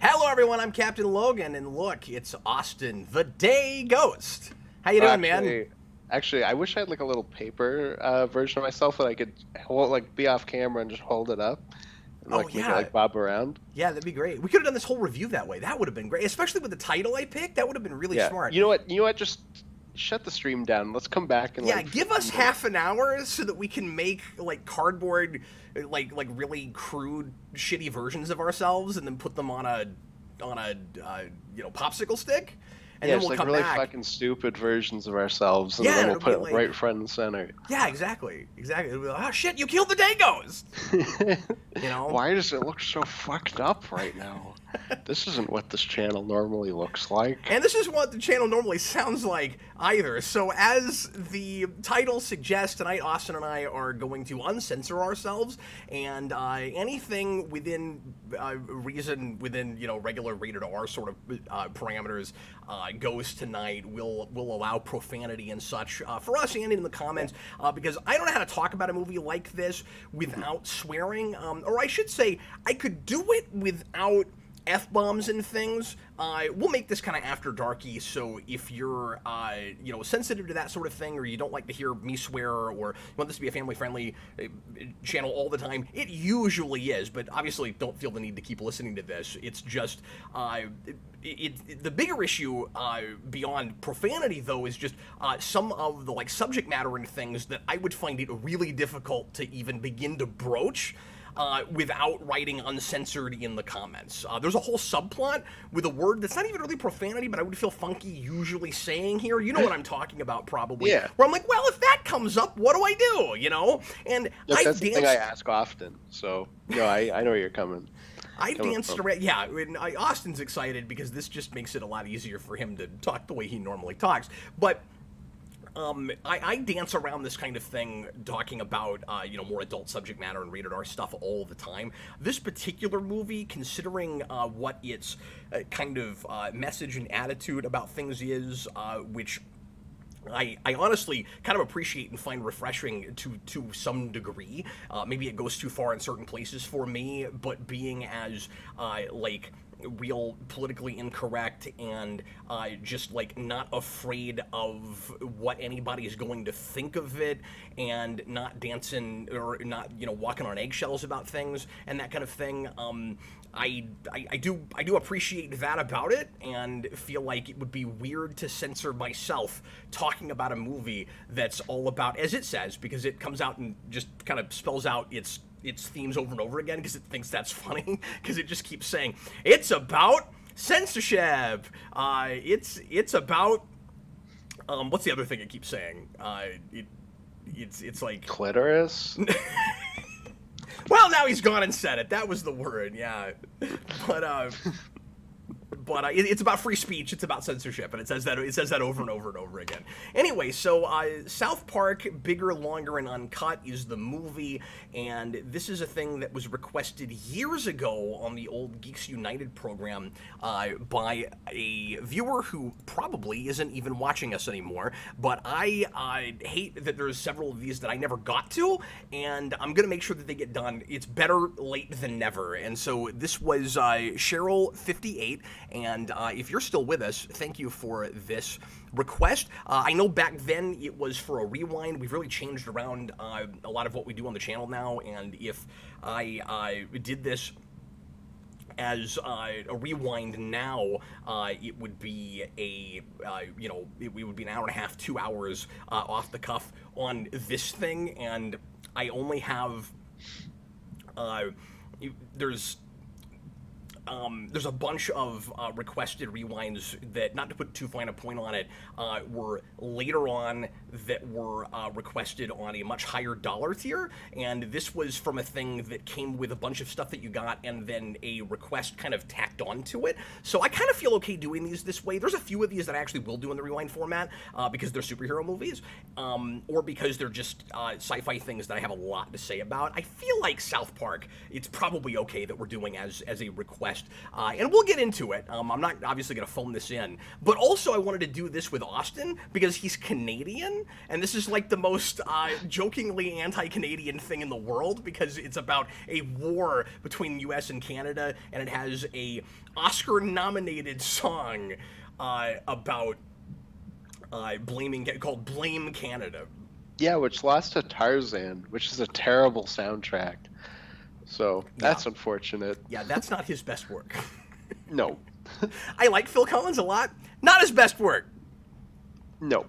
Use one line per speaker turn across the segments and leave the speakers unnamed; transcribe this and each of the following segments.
Hello, everyone. I'm Captain Logan, and look, it's Austin, the DayGhost. How you doing, man?
Actually, I wish I had like a little paper version of myself that I could hold, like be off camera and just hold it up and
Oh
like make it
yeah,
like bob around.
yeah, that'd be great. We could have done this whole review that way. That would have been great, especially with the title I picked. That would have been really
Yeah.
smart.
You know what? You know what? Just shut the stream down. Let's come back in
Yeah,
like
give
15
us
minutes.
half an hour so that we can make like cardboard, like really crude, shitty versions of ourselves, and then put them on a popsicle stick, and
Yeah,
then
just
we'll
like
come
really
back.
fucking stupid versions of ourselves, and
Yeah,
then we'll
it'll
put
be
it
like,
right front and center.
yeah, exactly. It'll be like, oh shit, you killed the DayGhost. You know?
Why does it look so fucked up right now? This isn't what this channel normally looks like.
And this is what the channel normally sounds like either. So as the title suggests, tonight Austin and I are going to uncensor ourselves, and anything within reason, within regular rated R sort of parameters, goes tonight. We'll allow profanity and such for us and in the comments, because I don't know how to talk about a movie like this without swearing, or I should say I could do it without F-bombs and things. We'll make this kind of after darky, so if you're, sensitive to that sort of thing, or you don't like to hear me swear, or you want this to be a family-friendly channel all the time, it usually is, but obviously don't feel the need to keep listening to this. It's just, the bigger issue, beyond profanity, though, is just some of the, subject matter and things that I would find it really difficult to even begin to broach without writing uncensored in the comments. There's a whole subplot with a word that's not even really profanity, but I would feel funky usually saying here. You know what I'm talking about, probably.
Yeah.
Where I'm like, well, if that comes up, what do I do? And
Look,
I
that's the thing I
danced.
ask often. So I know where you're coming.
I
coming
danced
from.
around. Yeah, and Austin's excited because this just makes it a lot easier for him to talk the way he normally talks. But I dance around this kind of thing, talking about, more adult subject matter and rated R stuff all the time. This particular movie, considering what its kind of message and attitude about things is, which I honestly kind of appreciate and find refreshing to some degree. Maybe it goes too far in certain places for me, but being as, real politically incorrect and just not afraid of what anybody's going to think of it, and not dancing or not walking on eggshells about things and that kind of thing. I do appreciate that about it, and feel like it would be weird to censor myself talking about a movie that's all about, as it says, because it comes out and just kind of spells out its themes over and over again because it thinks that's funny, because it just keeps saying it's about censorship. It's about what's the other thing it keeps saying? It's like
Clitoris?
well, now he's gone and said it. That was the word, yeah. But it's about free speech. It's about censorship, and it says that over and over and over again. Anyway, so South Park, Bigger, Longer, and Uncut is the movie, and this is a thing that was requested years ago on the old Geeks United program by a viewer who probably isn't even watching us anymore. But I hate that there's several of these that I never got to, and I'm gonna make sure that they get done. It's better late than never. And so this was Cheryl58. And if you're still with us, thank you for this request. I know back then it was for a rewind. We've really changed around a lot of what we do on the channel now. And if I did this as a rewind now, it would be it would be an hour and a half, 2 hours off the cuff on this thing. And I only have, there's a bunch of requested rewinds that, not to put too fine a point on it, were later on that were requested on a much higher dollar tier, and this was from a thing that came with a bunch of stuff that you got and then a request kind of tacked onto it. So I kind of feel okay doing these this way. There's a few of these that I actually will do in the rewind format because they're superhero movies, or because they're just sci-fi things that I have a lot to say about. I feel like South Park, it's probably okay that we're doing as a request ReQuest, and we'll get into it. I'm not obviously going to phone this in, but also I wanted to do this with Austin because he's Canadian, and this is like the most jokingly anti-Canadian thing in the world because it's about a war between U.S. and Canada, and it has a Oscar-nominated song about called "Blame Canada."
Yeah, which lost to Tarzan, which is a terrible soundtrack. So that's unfortunate.
Yeah, that's not his best work.
No.
I like Phil Collins a lot. Not his best work.
No.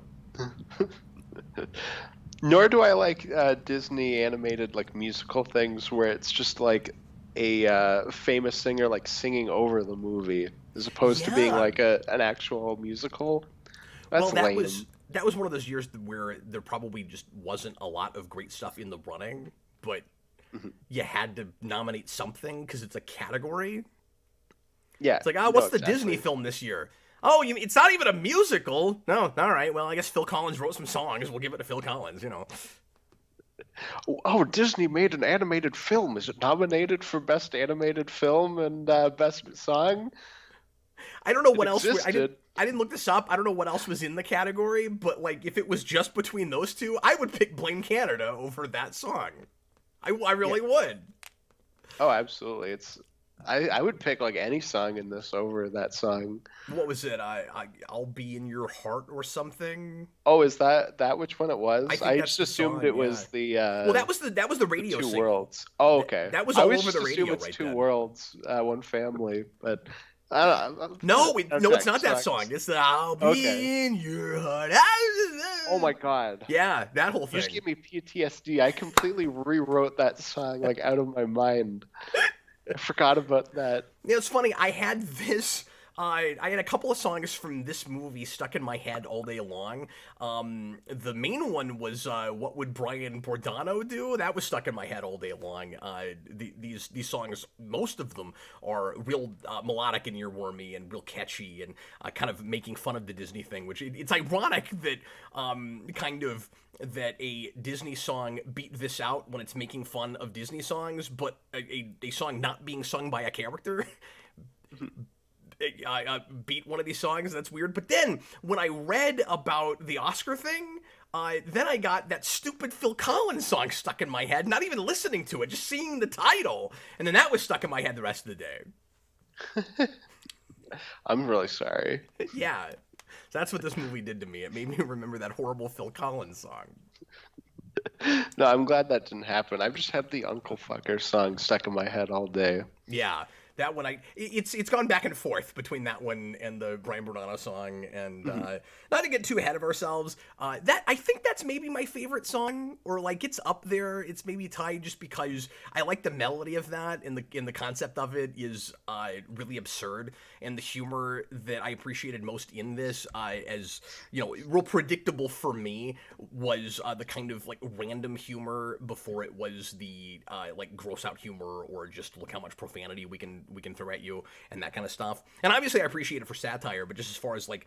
Nor do I like Disney animated like musical things where it's just like a famous singer like singing over the movie as opposed to being like an actual musical. That's lame.
That was one of those years where there probably just wasn't a lot of great stuff in the running, but you had to nominate something because it's a category. Yeah. It's like, what's the Disney film this year? Oh, it's not even a musical. No, all right. Well, I guess Phil Collins wrote some songs. We'll give it to Phil Collins,
Oh, Disney made an animated film. Is it nominated for Best Animated Film and Best Song?
I don't know what else. I didn't look this up. I don't know what else was in the category, but like if it was just between those two, I would pick Blame Canada over that song. I really would.
Oh, absolutely. I would pick like any song in this over that song.
What was it? I'll Be in Your Heart or something.
Oh, is that which one it was? I just assumed it was the.
Well, that was the radio.
Two Worlds. Oh, okay.
That was all over the radio.
It's
right
Two
then.
Worlds, One Family, but.
No, it's not that song. It's the I'll Be in Your Heart.
Oh my god.
Yeah, that whole thing.
You just gave me PTSD. I completely rewrote that song like out of my mind. I forgot about that.
Yeah, it's funny. I had this. I had a couple of songs from this movie stuck in my head all day long. The main one was "What Would Brian Bordano Do?" That was stuck in my head all day long. These songs, most of them are real melodic and earwormy and real catchy and kind of making fun of the Disney thing. Which it's ironic that that a Disney song beat this out when it's making fun of Disney songs, but a song not being sung by a character. I beat one of these songs. That's weird. But then when I read about the Oscar thing, then I got that stupid Phil Collins song stuck in my head, not even listening to it, just seeing the title. And then that was stuck in my head the rest of the day.
I'm really sorry.
Yeah. So that's what this movie did to me. It made me remember that horrible Phil Collins song.
No, I'm glad that didn't happen. I've just had the Uncle Fucker song stuck in my head all day.
Yeah. That one, it's gone back and forth between that one and the Brian Bordano song, and not to get too ahead of ourselves, that I think that's maybe my favorite song, or like it's up there. It's maybe tied just because I like the melody of that, and the concept of it is really absurd, and the humor that I appreciated most in this, as real predictable for me, was the kind of like random humor before it was the like gross out humor or just look how much profanity we can throw at you and that kind of stuff. And obviously I appreciate it for satire, but just as far as like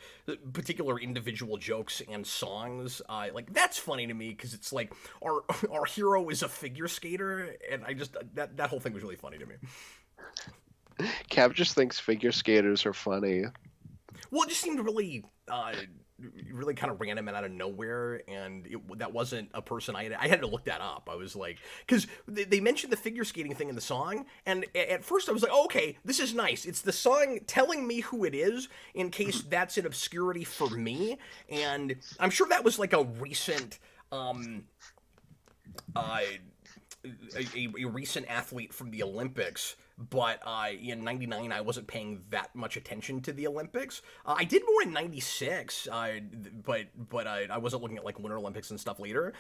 particular individual jokes and songs, like that's funny to me because it's like our hero is a figure skater, and I just that whole thing was really funny to me.
Cav just thinks figure skaters are funny.
Well, it just seemed really kind of random and out of nowhere, and that wasn't a person I had to look that up. I was like, because they mentioned the figure skating thing in the song, and at first I was like, oh, okay, this is nice. It's the song telling me who it is in case that's an obscurity for me, and I'm sure that was like a recent a recent athlete from the Olympics, but in 99 I wasn't paying that much attention to the Olympics. I did more in 96, but I wasn't looking at like Winter Olympics and stuff later.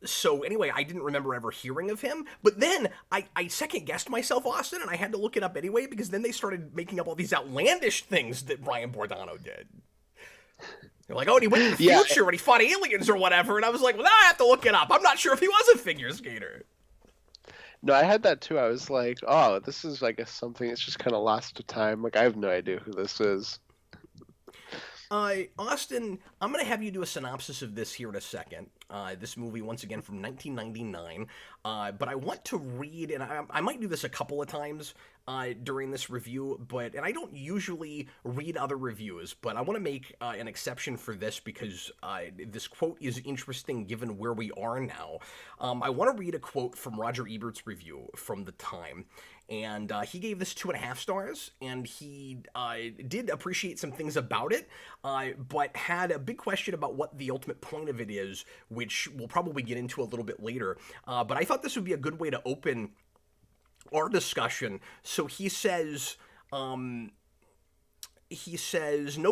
So anyway, I didn't remember ever hearing of him, but then I second guessed myself, Austin, and I had to look it up anyway because then they started making up all these outlandish things that Brian Bordano did. They're like, oh, and he went in the future and he fought aliens or whatever. And I was like, well, now I have to look it up. I'm not sure if he was a figure skater.
No, I had that too. I was like, oh, this is, I guess, something that's just kind of lost to time. Like, I have no idea who this is.
Austin, I'm going to have you do a synopsis of this here in a second. This movie, once again, from 1999. But I want to read, and I might do this a couple of times during this review, and I don't usually read other reviews, but I want to make an exception for this because this quote is interesting given where we are now. I want to read a quote from Roger Ebert's review from the time. And he gave this 2.5 stars, and he did appreciate some things about it, but had a big question about what the ultimate point of it is, which we'll probably get into a little bit later. But I thought this would be a good way to open our discussion. So he says, no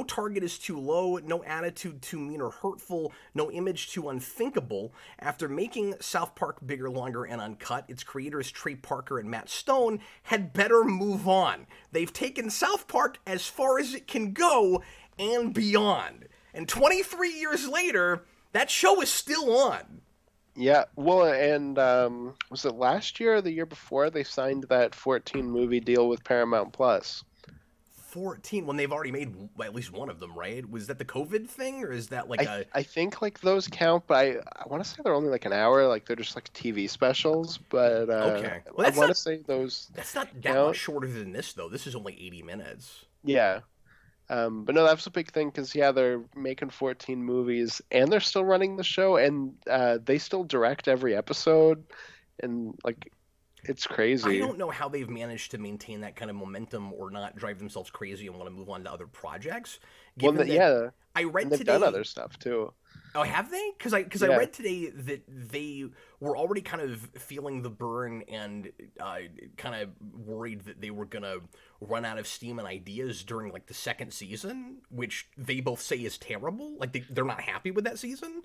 target is too low, no attitude too mean or hurtful, no image too unthinkable. After making South Park bigger, longer, and uncut, its creators Trey Parker and Matt Stone had better move on. They've taken South Park as far as it can go and beyond. And 23 years later, that show is still on.
Yeah, well, and was it last year or the year before they signed that 14 movie deal with Paramount Plus?
14 when they've already made at least one of them, right? Was that the COVID thing, or is that like
I think like those count, but I want to say they're only like an hour, like they're just like TV specials. But
okay, well,
I want to say those.
That's not that much shorter than this, though. This is only 80 minutes.
Yeah, but no, that was a big thing because they're making 14 movies and they're still running the show, and they still direct every episode, and like. It's crazy.
I don't know how they've managed to maintain that kind of momentum or not drive themselves crazy and want to move on to other projects.
I
read
they've
today,
done other stuff too.
Oh, have they? Because I read today that they were already kind of feeling the burn and kind of worried that they were gonna run out of steam and ideas during like the second season, which they both say is terrible. Like they're not happy with that season.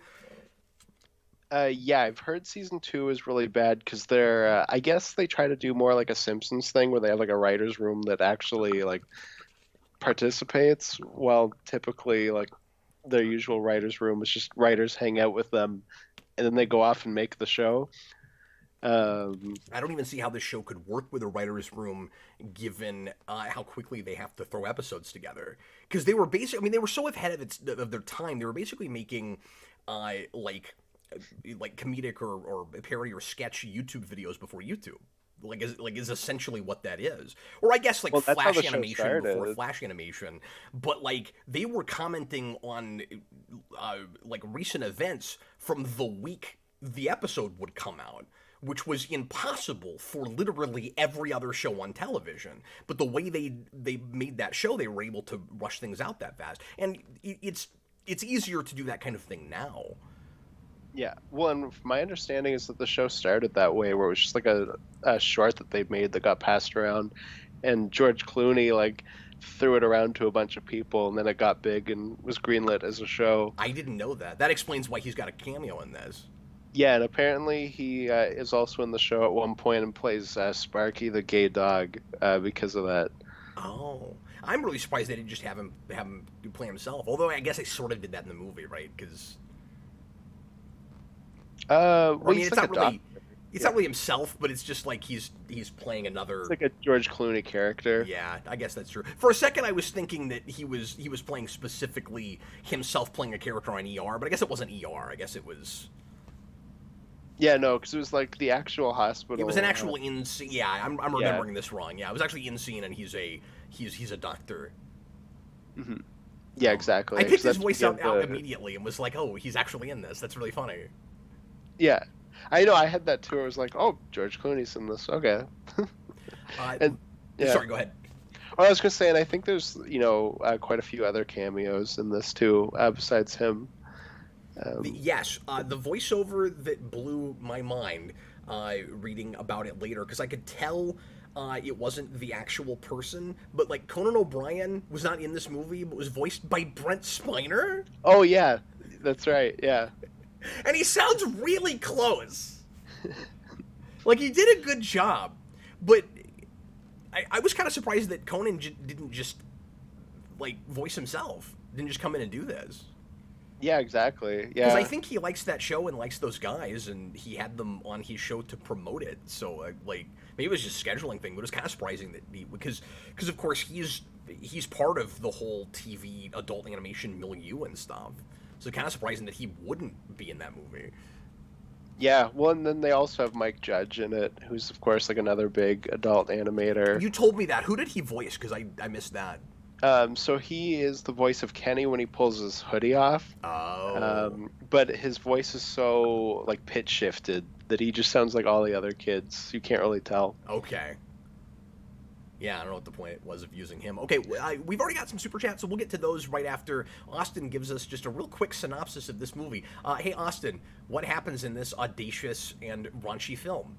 Yeah, I've heard season 2 is really bad because they're. I guess they try to do more like a Simpsons thing where they have like a writers' room that actually like participates, while typically like their usual writers' room is just writers hang out with them, and then they go off and make the show.
I don't even see how this show could work with a writer's room, given how quickly they have to throw episodes together. Because they were basically, they were so ahead of their time. They were basically making like comedic or parody or sketch YouTube videos before YouTube. Is essentially what that is. Or I guess Flash animation before Flash animation. But they were commenting on recent events from the week the episode would come out, which was impossible for literally every other show on television. But the way they made that show, they were able to rush things out that fast. And it's easier to do that kind of thing now.
Yeah, well, and my understanding is that the show started that way, where it was just like a short that they made that got passed around, and George Clooney threw it around to a bunch of people, and then it got big and was greenlit as a show.
I didn't know that. That explains why he's got a cameo in this.
Yeah, and apparently he is also in the show at one point and plays Sparky the gay dog because of that.
Oh, I'm really surprised they didn't just have him play himself. Although I guess they sort of did that in the movie, right? Because
it's
not really himself, but it's just like he's playing another.
It's like a George Clooney character.
Yeah, I guess that's true. For a second, I was thinking that he was playing specifically himself playing a character on ER, but I guess it wasn't ER. I guess it was.
Yeah, no, because it was the actual hospital.
It was an actual in scene. Yeah, I'm remembering this wrong. Yeah, it was actually in scene, and he's a doctor.
Mm-hmm. Yeah, exactly.
I picked his voice out immediately and was like, oh, he's actually in this. That's really funny.
Yeah, I know. I had that too. I was like, "Oh, George Clooney's in this." Okay.
Sorry, go ahead.
Well, I was gonna say, and I think there's quite a few other cameos in this too, besides him.
The voiceover that blew my mind, reading about it later, because I could tell it wasn't the actual person, but Conan O'Brien was not in this movie, but was voiced by Brent Spiner.
Oh yeah, that's right. Yeah.
And he sounds really close. He did a good job. But I was kind of surprised that Conan didn't just, voice himself. Didn't just come in and do this.
Yeah, exactly. Yeah.
Because I think he likes that show and likes those guys, and he had them on his show to promote it. So, maybe it was just a scheduling thing, but it was kind of surprising that because of course, he's part of the whole TV adult animation milieu and stuff. So kind of surprising that he wouldn't be in that movie.
Yeah, well, and then they also have Mike Judge in it, who's of course like another big adult animator.
You told me that. Who did he voice? Because I missed that.
So he is the voice of Kenny when he pulls his hoodie off.
Oh.
But his voice is so like pitch shifted that he just sounds like all the other kids. You can't really tell.
Okay. Yeah, I don't know what the point was of using him. Okay, we've already got some super chats, so we'll get to those right after Austin gives us just a real quick synopsis of this movie. Hey, Austin, what happens in this audacious and raunchy film?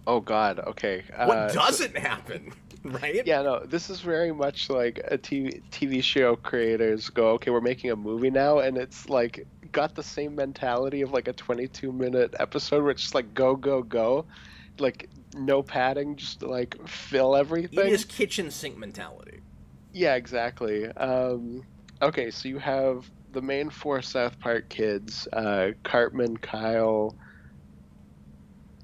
Oh God. Okay.
What doesn't happen, right?
Yeah, no, this is very much like a TV show creators go, okay, we're making a movie now, and it's like got the same mentality of like a 22-minute episode where it's just like go, go, go. Like no padding, just like fill everything.
It is kitchen sink mentality.
Yeah, exactly. Okay, so you have the main four South Park kids, Cartman, Kyle,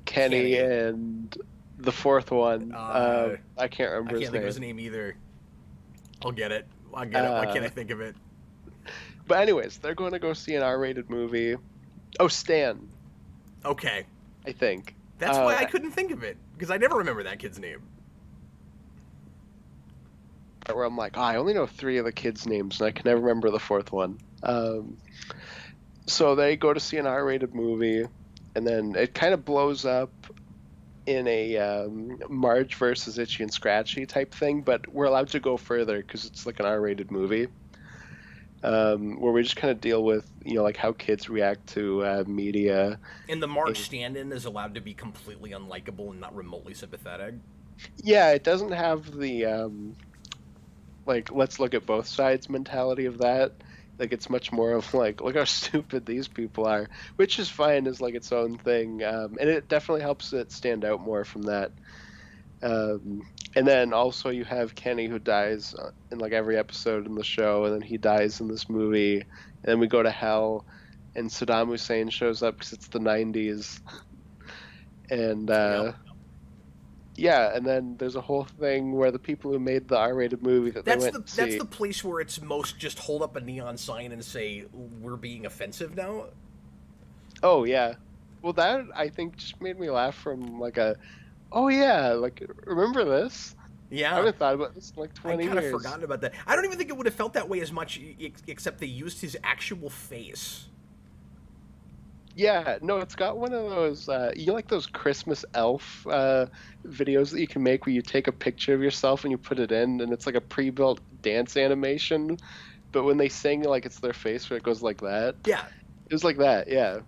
Kenny, and the fourth one. I can't remember his name.
I can't think of his name either. I'll get it. Why can't I think of it?
But anyways, they're going to go see an R-rated movie. Oh, Stan.
Okay.
I think.
That's why I couldn't think of it, because I never remember that kid's name.
Where I'm like, I only know three of the kids' names, and I can never remember the fourth one. So they go to see an R-rated movie, and then it kind of blows up in a Marge versus Itchy and Scratchy type thing, but we're allowed to go further because it's like an R-rated movie. Where we just kind of deal with, like how kids react to media.
And the Marge stand-in is allowed to be completely unlikable and not remotely sympathetic.
Yeah, it doesn't have the, like, let's look at both sides mentality of that. Like, it's much more of, like, look how stupid these people are, which is fine as, like, its own thing. And it definitely helps it stand out more from that. And then also you have Kenny, who dies in like every episode in the show, and then he dies in this movie. And then we go to hell, and Saddam Hussein shows up because it's the 90s. And yeah, and then there's a whole thing where the people who made the R-rated movie that's
the place where it's most just hold up a neon sign and say, we're being offensive now.
Oh yeah, well that I think just made me laugh from like a. Oh yeah, like remember this?
Yeah,
I haven't thought about this in like 20 years.
I kind of forgotten about that. I don't even think it would have felt that way as much, except they used his actual face.
Yeah, no, it's got one of those, like those Christmas elf videos that you can make where you take a picture of yourself and you put it in, and it's like a pre-built dance animation, but when they sing, like it's their face where it goes like that.
Yeah,
it was like that. Yeah.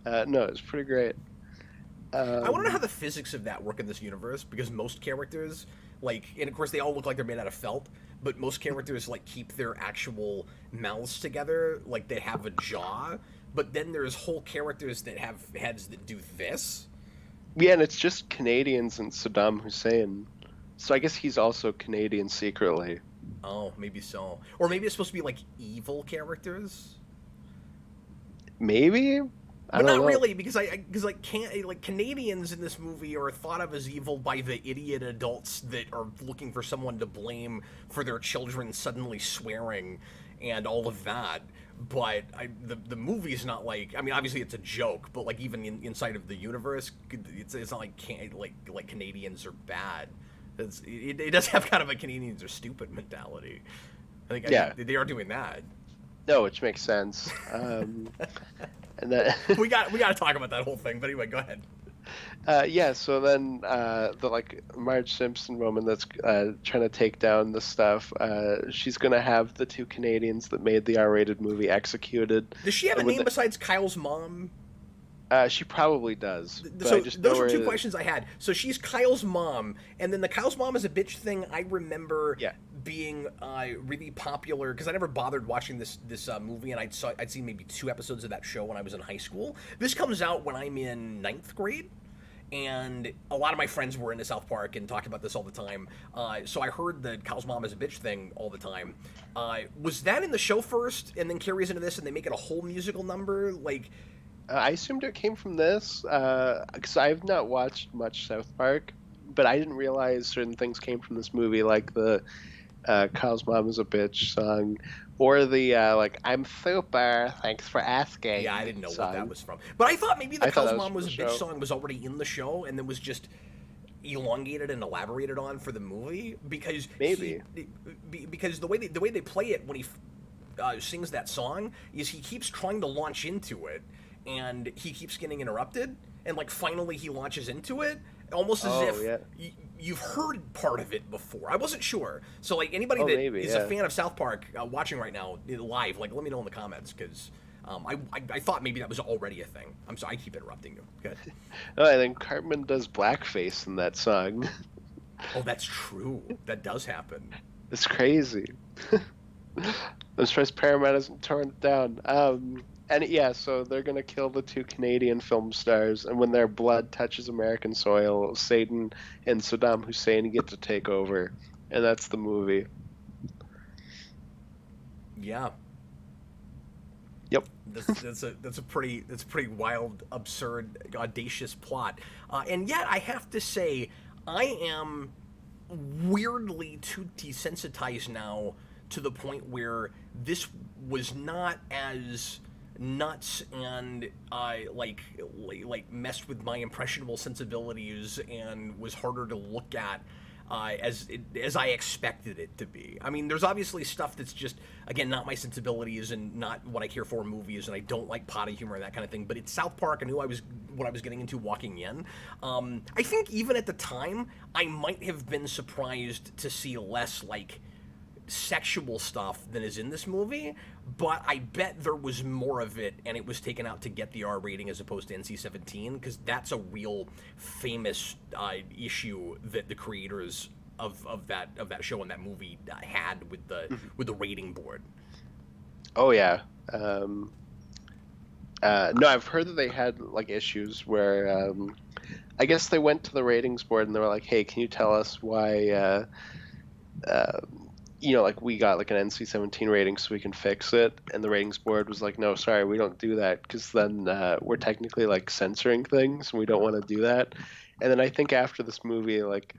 No, it's pretty great.
I want to know how the physics of that work in this universe, because most characters, like, and of course they all look like they're made out of felt, but most characters, like, keep their actual mouths together, like they have a jaw, but then there's whole characters that have heads that do this.
Yeah, and it's just Canadians and Saddam Hussein. So I guess he's also Canadian secretly.
Oh, maybe so. Or maybe it's supposed to be, like, evil characters?
Maybe?
But not really, because Canadians in this movie are thought of as evil by the idiot adults that are looking for someone to blame for their children suddenly swearing and all of that. But the movie's not like, I mean, obviously it's a joke, but like even inside of the universe, it's not like Canadians are bad. It does have kind of a Canadians are stupid mentality. I think they are doing that.
No, which makes sense. And then
we got to talk about that whole thing. But anyway, go ahead.
Yeah. So then the like Marge Simpson woman that's trying to take down the stuff. She's gonna have the two Canadians that made the R-rated movie executed.
Does she have a name besides Kyle's mom?
She probably does.
So those are two questions I had. So she's Kyle's mom, and then the Kyle's mom is a bitch thing. I remember being really popular because I never bothered watching this movie, and I'd seen maybe 2 episodes of that show when I was in high school. This comes out when I'm in 9th grade, and a lot of my friends were into South Park and talked about this all the time. So I heard the Kyle's mom is a bitch thing all the time. Was that in the show first, and then carries into this, and they make it a whole musical number, like?
I assumed it came from this, because I've not watched much South Park, but I didn't realize certain things came from this movie, like the Kyle's Mom is a Bitch song, or the like I'm super, thanks for
Yeah, I
asking
didn't know what that
song.
was from. But I thought maybe the
I thought
Kyle's
that was
Mom
from
Was
the
a Bitch
show.
song was already in the show and then was just elongated and elaborated on for the movie because
Maybe.
because the way they play it when he sings that song is he keeps trying to launch into it and he keeps getting interrupted and like finally he launches into it almost as
Oh
if
yeah.
you've heard part of it before. I wasn't sure. So like anybody
Oh
that
maybe.
is a
Yeah.
fan of South Park watching right now live, like let me know in the comments because I thought maybe that was already a thing. I'm sorry, I keep interrupting you. Good.
Oh, and then Cartman does blackface in that song.
Oh, that's true. That does happen.
It's crazy. I'm surprised Paramount hasn't torn it down. And yeah, so they're gonna kill the two Canadian film stars, and when their blood touches American soil, Satan and Saddam Hussein get to take over, and that's the movie.
Yeah.
Yep.
That's a pretty wild, absurd, audacious plot, and yet I have to say I am weirdly too desensitized now to the point where this was not as nuts and like messed with my impressionable sensibilities and was harder to look at as I expected it to be. I mean, there's obviously stuff that's just again not my sensibilities and not what I care for in movies, and I don't like potty humor and that kind of thing. But it's South Park. I knew what I was getting into walking in. I think even at the time, I might have been surprised to see less like sexual stuff than is in this movie, but I bet there was more of it and it was taken out to get the R rating as opposed to NC-17 because that's a real famous issue that the creators of that show and that movie had with the rating board.
Oh yeah. No, I've heard that they had like issues where I guess they went to the ratings board and they were like, "Hey, can you tell us why?" Like we got like an NC-17 rating so we can fix it, and the ratings board was like, "No, sorry, we don't do that because then we're technically like censoring things, and we don't want to do that." And then I think after this movie like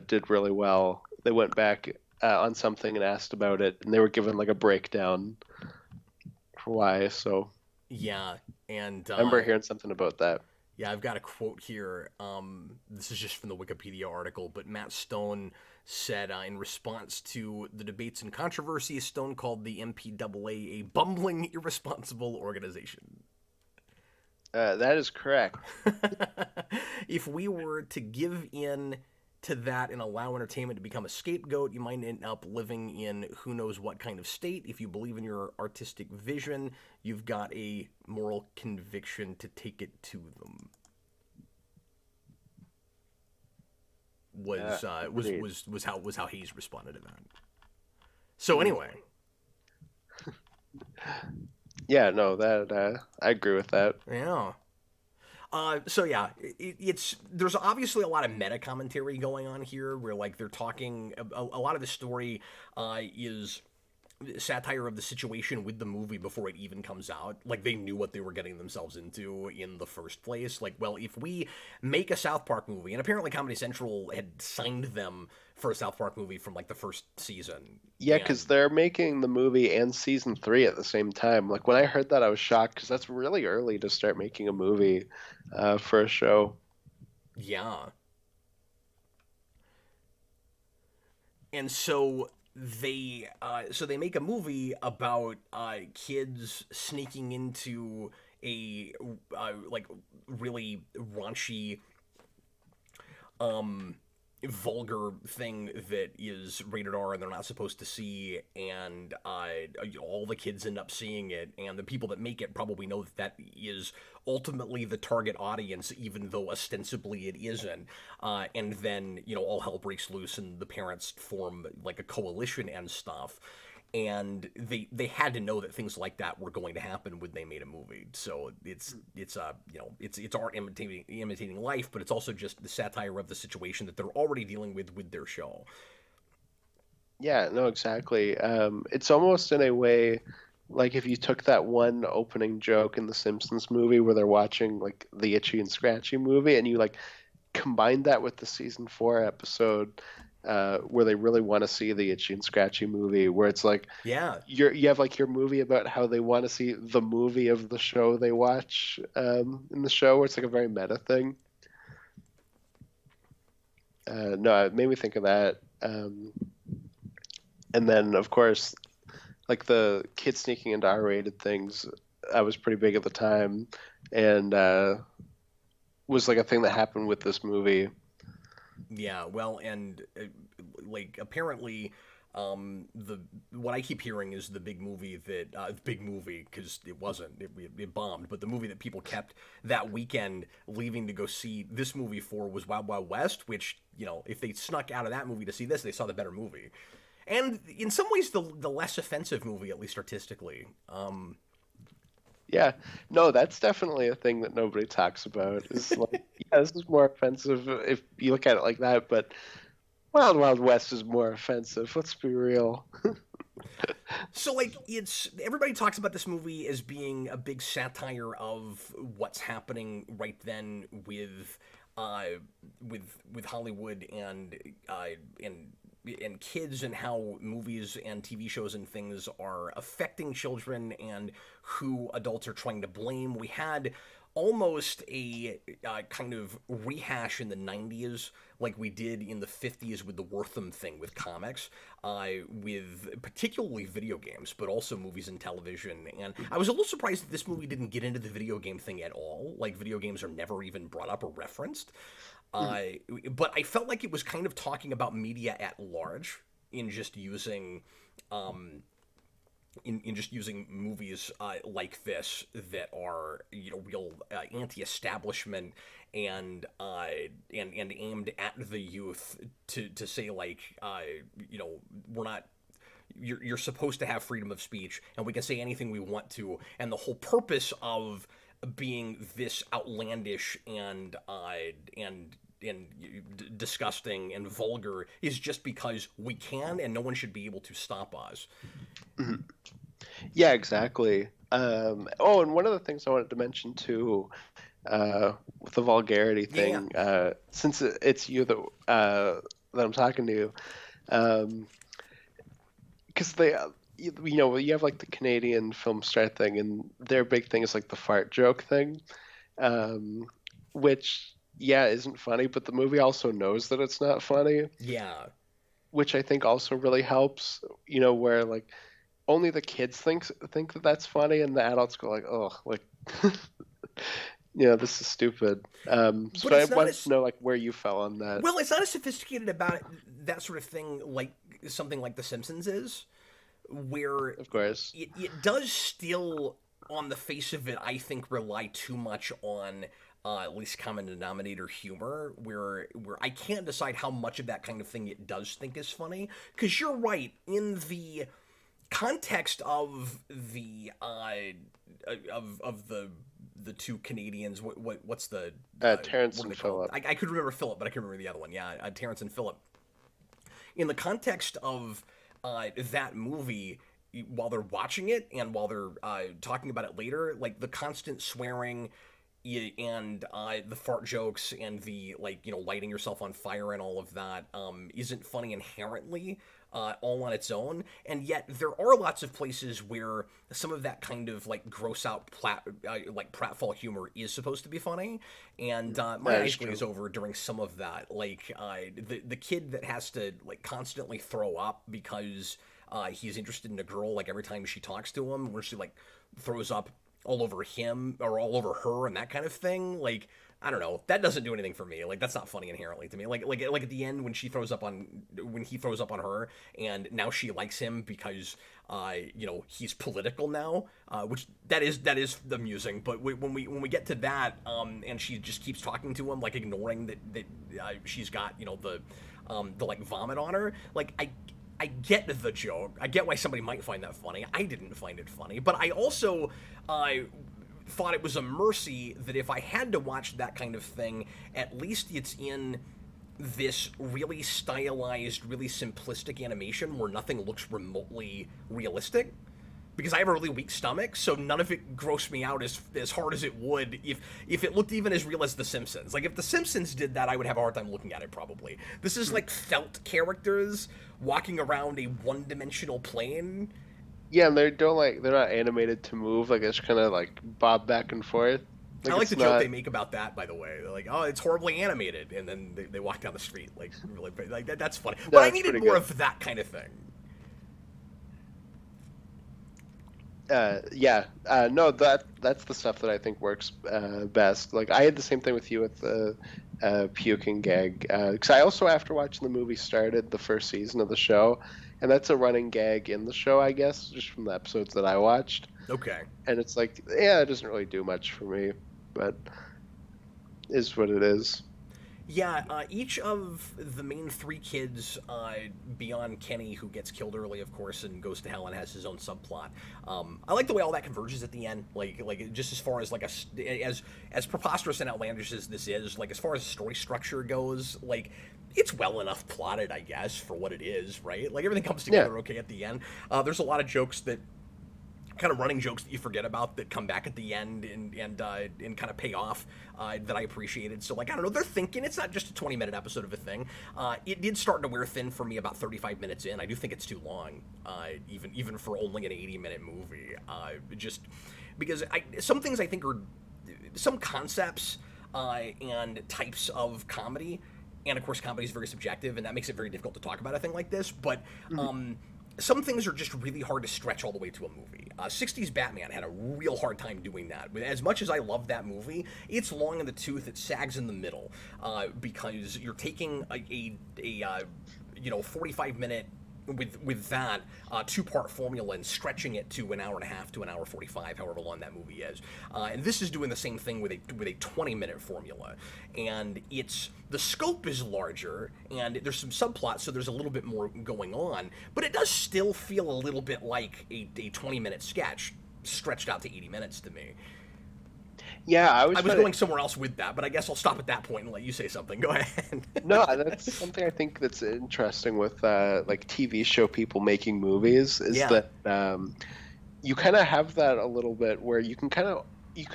did really well, they went back on something and asked about it, and they were given like a breakdown for why. So
Yeah, and
I remember hearing something about that.
yeah, I've got a quote here. This is just from the Wikipedia article, but Matt Stone said in response to the debates and controversy, Stone called the MPAA a bumbling, irresponsible organization.
That is correct.
If we were to give in to that and allow entertainment to become a scapegoat, you might end up living in who knows what kind of state. If you believe in your artistic vision, you've got a moral conviction to take it to them. Was how Hayes responded to that. So anyway,
Yeah, no, that I agree with that.
yeah. So yeah, it's there's obviously a lot of meta commentary going on here, where like they're talking a lot of the story is satire of the situation with the movie before it even comes out. Like they knew what they were getting themselves into in the first place. Like, well, if we make a South Park movie, and apparently Comedy Central had signed them for a South Park movie from like the first season.
Yeah, because they're making the movie and season 3 at the same time. Like when I heard that, I was shocked because that's really early to start making a movie for a show.
Yeah. And so they make a movie about kids sneaking into a like really raunchy vulgar thing that is rated R and they're not supposed to see, and all the kids end up seeing it, and the people that make it probably know that is ultimately the target audience, even though ostensibly it isn't. And then all hell breaks loose, and the parents form like a coalition and stuff. And they had to know that things like that were going to happen when they made a movie. So it's art imitating life, but it's also just the satire of the situation that they're already dealing with their show.
Yeah, no, exactly. It's almost in a way like if you took that one opening joke in the Simpsons movie where they're watching like the Itchy and Scratchy movie, and you like combined that with the season 4 episode where they really want to see the Itchy and Scratchy movie, where it's like
Yeah.
you have like your movie about how they want to see the movie of the show they watch in the show, where it's like a very meta thing. No, it made me think of that. And then, of course, like the kid sneaking into R-rated things, that was pretty big at the time, and was like a thing that happened with this movie.
Yeah, well, and like apparently, the what I keep hearing is the big movie that big movie because it wasn't it bombed, but the movie that people kept that weekend leaving to go see this movie for was Wild Wild West, which if they snuck out of that movie to see this, they saw the better movie, and in some ways the less offensive movie, at least artistically.
Yeah, no, that's definitely a thing that nobody talks about. Is like, yeah, this is more offensive if you look at it like that, but Wild Wild West is more offensive. Let's be real.
So like it's everybody talks about this movie as being a big satire of what's happening right then with Hollywood and kids and how movies and TV shows and things are affecting children and who adults are trying to blame. We had almost a kind of rehash in the 90s like we did in the 50s with the Wortham thing with comics, with particularly video games, but also movies and television. And I was a little surprised that this movie didn't get into the video game thing at all. Like, video games are never even brought up or referenced. But I felt like it was kind of talking about media at large in just using in just using movies like this that are real anti-establishment and aimed at the youth to say like we're not. You're supposed to have freedom of speech, and we can say anything we want to. And the whole purpose of being this outlandish and disgusting and vulgar is just because we can, and no one should be able to stop us.
Mhm. Yeah, exactly. Oh, and one of the things I wanted to mention too, with the vulgarity thing, since it's you that I'm talking to, because you have like the Canadian film star thing, and their big thing is like the fart joke thing, which isn't funny, but the movie also knows that it's not funny.
Yeah.
Which I think also really helps. Where like only the kids think that that's funny, and the adults go like, "Oh, like, this is stupid." So I wanted to know like where you fell on that.
Well, it's not as sophisticated about that sort of thing like something like The Simpsons is, where
of course
it does still, on the face of it, I think rely too much on at least common denominator humor, where I can't decide how much of that kind of thing it does think is funny. Because you're right, in the context of the the two Canadians, what's the
Terrence and Phillip.
I could remember Philip, but I couldn't remember the other one. Yeah, Terrence and Phillip. In the context of that movie, while they're watching it and while they're talking about it later, like the constant swearing and the fart jokes and the lighting yourself on fire and all of that isn't funny inherently all on its own, and yet there are lots of places where some of that kind of like gross out pratfall humor is supposed to be funny, and my eyes glaze over during some of that, like the kid that has to like constantly throw up because he's interested in a girl, like every time she talks to him, where she like throws up all over him or all over her and that kind of thing. Like, I don't know, that doesn't do anything for me. Like, that's not funny inherently to me. Like at the end when he throws up on her, and now she likes him because he's political now, which that is amusing. But when we get to that, and she just keeps talking to him, like ignoring that she's got the like vomit on her, like I get the joke. I get why somebody might find that funny. I didn't find it funny, but I also thought it was a mercy that if I had to watch that kind of thing, at least it's in this really stylized, really simplistic animation where nothing looks remotely realistic. because I have a really weak stomach, so none of it grossed me out as hard as it would if it looked even as real as The Simpsons. Like, if The Simpsons did that, I would have a hard time looking at it, probably. This is, like, felt characters walking around a one-dimensional plane.
Yeah, and they're not animated to move. Like, it's kind of, like, bob back and forth.
I like the joke they make about that, by the way. They're like, oh, it's horribly animated, and then they walk down the street, like, really, like that's funny. But I needed more of that kind of thing.
No, that's the stuff that I think works best. Like, I had the same thing with you with the puking gag, because I also, after watching the movie, started the first season of the show, and that's a running gag in the show, I guess, just from the episodes that I watched.
Okay.
And it's like, yeah, it doesn't really do much for me, but is what it is.
Yeah, each of the main three kids, beyond Kenny, who gets killed early, of course, and goes to hell and has his own subplot. I like the way all that converges at the end. Like just as far as like as preposterous and outlandish as this is, like as far as story structure goes, like it's well enough plotted, I guess, for what it is, right? Like everything comes together okay at the end. There's a lot of jokes that. Kind of running jokes that you forget about that come back at the end and kind of pay off that I appreciated. So, like, I don't know, they're thinking it's not just a 20-minute episode of a thing. It did start to wear thin for me about 35 minutes in. I do think it's too long, even for only an 80-minute movie. Just because some things I think are some concepts and types of comedy, and of course comedy is very subjective, and that makes it very difficult to talk about a thing like this, but some things are just really hard to stretch all the way to a movie. 60s Batman had a real hard time doing that. As much as I love that movie, it's long in the tooth, it sags in the middle, because you're taking a 45-minute with that two-part formula and stretching it to an hour and a half to an hour 45, however long that movie is. And this is doing the same thing with a 20-minute formula. And the scope is larger, and there's some subplots, so there's a little bit more going on, but it does still feel a little bit like a 20-minute sketch stretched out to 80 minutes to me.
Yeah, I was
going somewhere else with that, but I guess I'll stop at that point and let you say something. Go ahead.
No, that's something I think that's interesting with like TV show people making movies is that you kind of have that a little bit where you can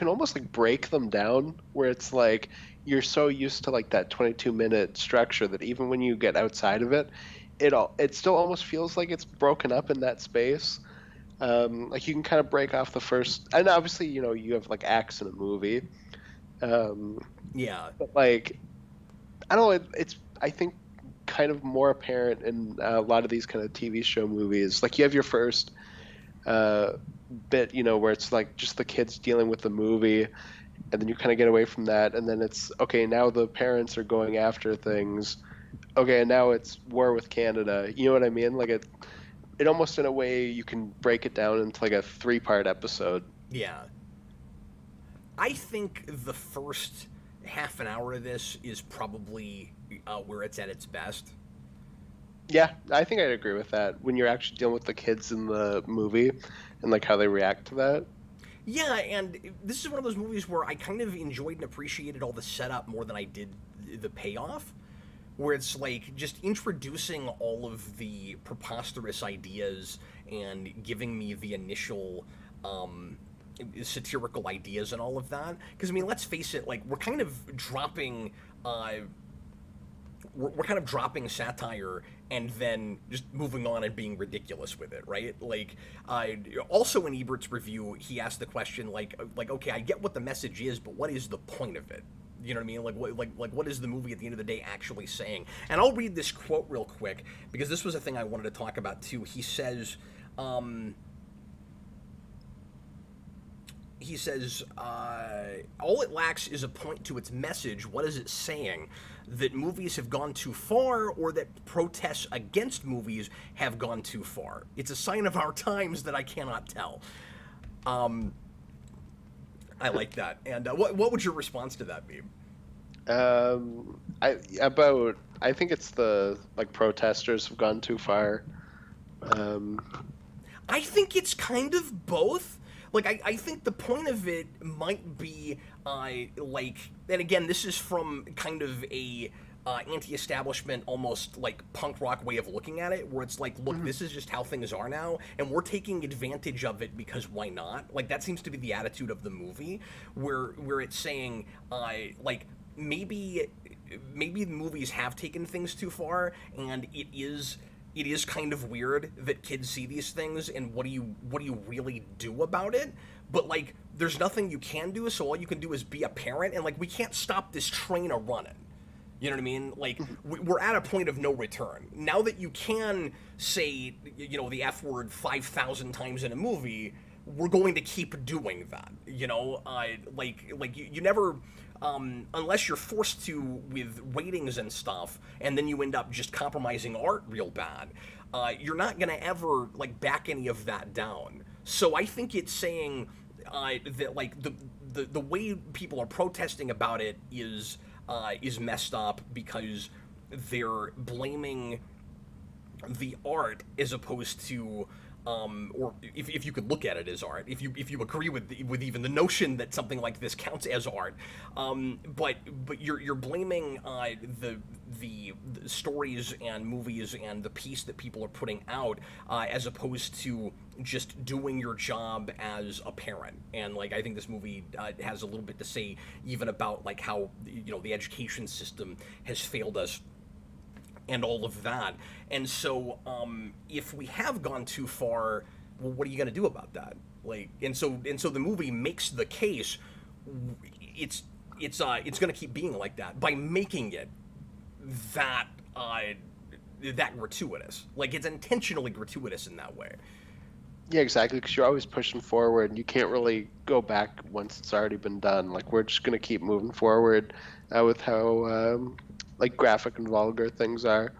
almost like break them down, where it's like you're so used to like that 22-minute structure that even when you get outside of it, it still almost feels like it's broken up in that space. Like you can kind of break off the first, and obviously you have like acts in a movie. But like I don't know, it's I think kind of more apparent in a lot of these kind of TV show movies. Like you have your first bit, where it's like just the kids dealing with the movie, and then you kind of get away from that, and then it's okay. Now the parents are going after things. Okay, and now it's war with Canada. You know what I mean? Like it almost in a way you can break it down into like a 3-part episode.
Yeah. I think the first half an hour of this is probably where it's at its best.
Yeah, I think I'd agree with that. When you're actually dealing with the kids in the movie and like how they react to that.
Yeah, and this is one of those movies where I kind of enjoyed and appreciated all the setup more than I did the payoff. Where it's like just introducing all of the preposterous ideas and giving me the initial satirical ideas and all of that. Because I mean, let's face it, like we're kind of dropping satire and then just moving on and being ridiculous with it, right? Like, also in Ebert's review, he asked the question like, okay, I get what the message is, but what is the point of it? You know what I mean? Like what is the movie at the end of the day actually saying? And I'll read this quote real quick because this was a thing I wanted to talk about too. He says, all it lacks is a point to its message. What is it saying? That movies have gone too far, or that protests against movies have gone too far? It's a sign of our times that I cannot tell. I like that. And what would your response to that be?
I think it's the like protesters have gone too far.
I think it's kind of both. Like I think the point of it might be and again, this is from kind of a anti-establishment, almost like punk rock way of looking at it, where it's like, look, this is just how things are now, and we're taking advantage of it because why not? Like, that seems to be the attitude of the movie, where it's saying, like, maybe the movies have taken things too far, and it is kind of weird that kids see these things, and what do you really do about it? But like, there's nothing you can do, so all you can do is be a parent, and like, we can't stop this train a running. You know what I mean? Like, we're at a point of no return. Now that you can say, the F word 5,000 times in a movie, we're going to keep doing that. You never, unless you're forced to with ratings and stuff, and then you end up just compromising art real bad, you're not going to ever, like, back any of that down. So I think it's saying that, like, the way people are protesting about it is messed up, because they're blaming the art as opposed to, or if you could look at it as art, if you agree with even the notion that something like this counts as art, but you're blaming the stories and movies and the piece that people are putting out, as opposed to just doing your job as a parent. And like, I think this movie has a little bit to say even about like how the education system has failed us and all of that. And so if we have gone too far, well, what are you going to do about that? Like, and so the movie makes the case it's going to keep being like that by making it that that gratuitous. Like, it's intentionally gratuitous in that way.
Yeah, exactly, because you're always pushing forward, and you can't really go back once it's already been done. Like, we're just going to keep moving forward with how, like, graphic and vulgar things are.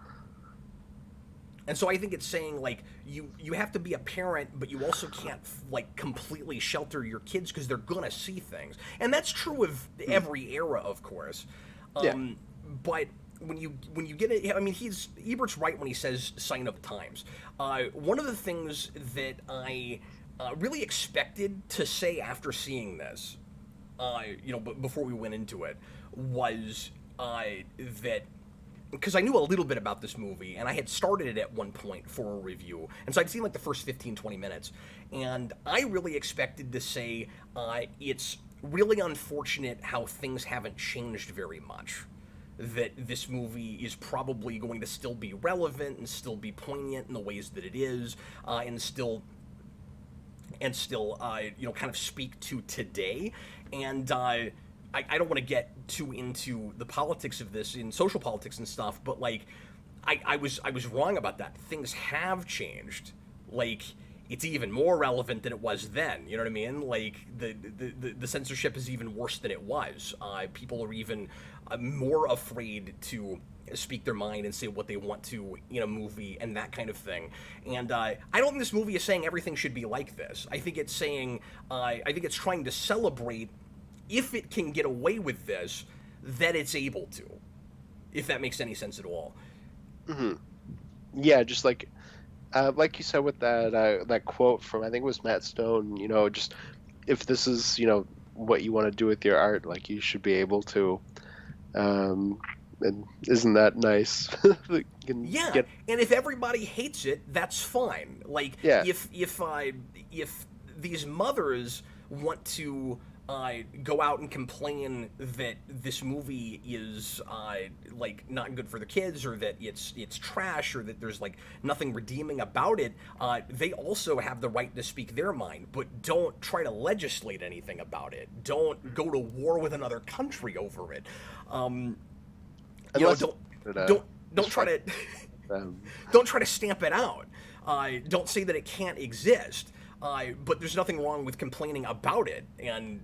And so I think it's saying, like, you have to be a parent, but you also can't, like, completely shelter your kids because they're going to see things. And that's true of every era, of course.
Yeah.
But when you get it, I mean, Ebert's right when he says sign of the times. One of the things that I really expected to say after seeing this, before we went into it, was that, because I knew a little bit about this movie, and I had started it at one point for a review, and so I'd seen like the first 15, 20 minutes, and I really expected to say, it's really unfortunate how things haven't changed very much. That this movie is probably going to still be relevant and still be poignant in the ways that it is, and still kind of speak to today. And I don't want to get too into the politics of this, in social politics and stuff, but like, I was wrong about that. Things have changed. Like, it's even more relevant than it was then. You know what I mean? Like, the censorship is even worse than it was. People are even more afraid to speak their mind and say what they want to in a movie and that kind of thing. And I don't think this movie is saying everything should be like this. I think it's saying, I think it's trying to celebrate, if it can get away with this, that it's able to. If that makes any sense at all.
Mm-hmm. Yeah, just like you said with that quote from, I think it was Matt Stone, just, if this is, what you want to do with your art, like, you should be able to. And isn't that nice?
Yeah, and if everybody hates it, that's fine. Like,
yeah.
if these mothers want to go out and complain that this movie is like not good for the kids, or that it's trash, or that there's like nothing redeeming about it, they also have the right to speak their mind, but don't try to legislate anything about it. Don't go to war with another country over it. Don't try to don't try to stamp it out. Don't say that it can't exist. But there's nothing wrong with complaining about it, and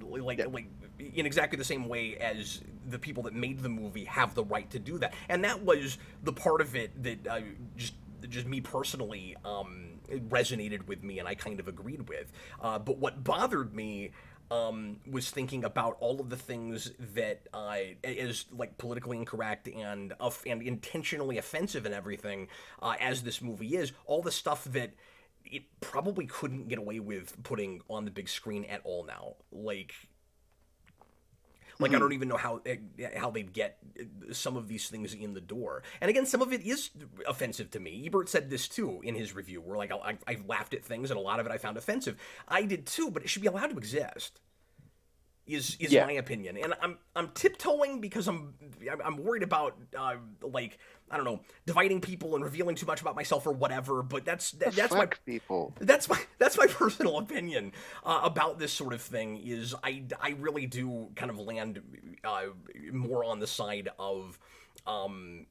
like in exactly the same way as the people that made the movie have the right to do that. And that was the part of it that just me personally resonated with me, and I kind of agreed with. But what bothered me was thinking about all of the things that is like politically incorrect and intentionally offensive and everything, as this movie is, all the stuff that it probably couldn't get away with putting on the big screen at all now. Like Like, I don't even know how they'd get some of these things in the door. And again, some of it is offensive to me. Ebert said this too in his review, where like I laughed at things and a lot of it I found offensive. I did too, but it should be allowed to exist. Is my opinion, and I'm tiptoeing because I'm worried about like, I don't know, dividing people and revealing too much about myself or whatever. But that's my
people.
That's my personal opinion about this sort of thing. Is I really do kind of land more on the side of total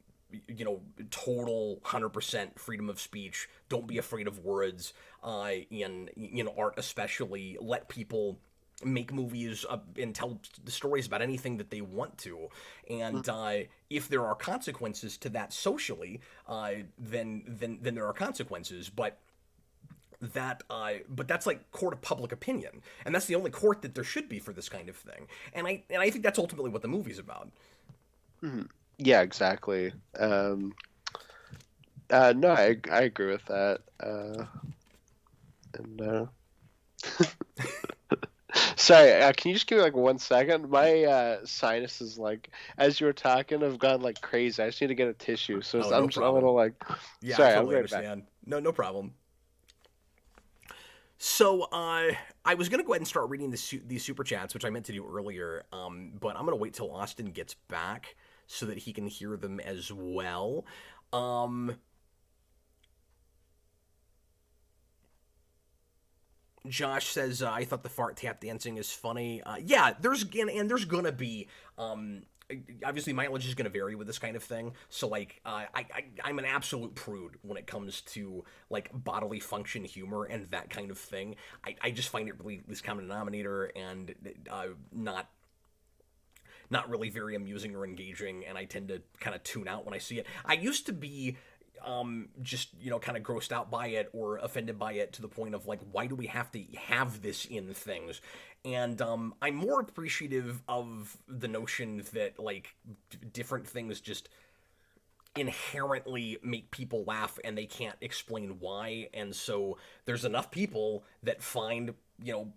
100% freedom of speech. Don't be afraid of words in art, especially. Let people make movies and tell the stories about anything that they want to, and if there are consequences to that socially, then there are consequences. But that's like court of public opinion, and that's the only court that there should be for this kind of thing. And I think that's ultimately what the movie's about.
Mm-hmm. Yeah, exactly. No, I agree with that. Sorry, can you just give me like 1 second? My sinuses, like, as you were talking, have gone like crazy. I just need to get a tissue. So
Oh,
I'm
no
just a
problem.
little like,
Yeah,
sorry,
I totally
I'm right back.
understand. No problem. So I was gonna go ahead and start reading these super chats, which I meant to do earlier. But I'm gonna wait till Austin gets back so that he can hear them as well. Josh says, I thought the fart tap dancing is funny. Yeah, there's gonna be, obviously mileage is gonna vary with this kind of thing. So like, I'm an absolute prude when it comes to like bodily function humor and that kind of thing. I just find it really least common denominator and not really very amusing or engaging, and I tend to kind of tune out when I see it. I used to be just kind of grossed out by it or offended by it to the point of like, why do we have to have this in things? And I'm more appreciative of the notion that like different things just inherently make people laugh and they can't explain why. And so there's enough people that find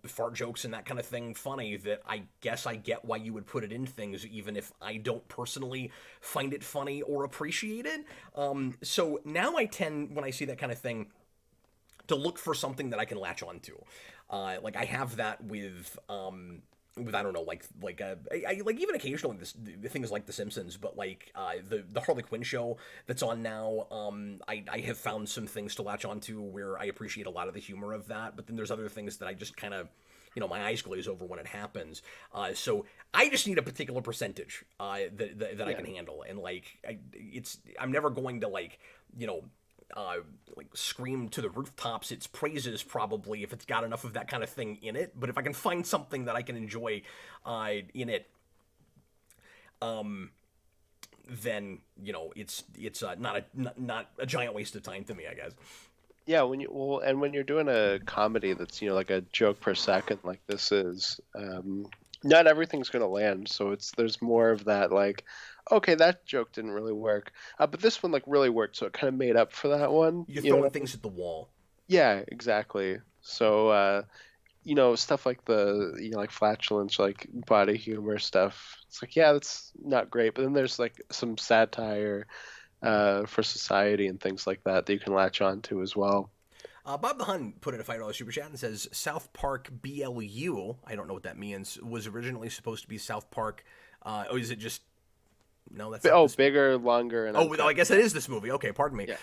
fart jokes and that kind of thing funny that I guess I get why you would put it in things, even if I don't personally find it funny or appreciate it. So now I tend, when I see that kind of thing, to look for something that I can latch onto. Like I have that with I don't know, like even occasionally things like The Simpsons, but like the Harley Quinn show that's on now. I have found some things to latch onto where I appreciate a lot of the humor of that, but then there's other things that I just kind of, my eyes glaze over when it happens. So I just need a particular percentage that I can handle, and like I'm never going to like scream to the rooftops its praises, probably, if it's got enough of that kind of thing in it. But if I can find something that I can enjoy in it, then it's not a giant waste of time to me, I guess.
Yeah, when you're doing a comedy that's like a joke per second, like this is, not everything's gonna land. So there's more of that, like, okay, that joke didn't really work, but this one like really worked, so it kind of made up for that one.
You're throwing things at the wall.
Yeah, exactly. So stuff like the like flatulence, like body humor stuff. It's like, yeah, that's not great, but then there's like some satire for society and things like that you can latch on to as well.
Bob the Hun put in a $5 super chat and says South Park BLU, I don't know what that means, was originally supposed to be South Park. Is it just? No, that's not
bigger, longer, and Uncut.
I guess it is this movie. Okay, pardon me.
Yeah.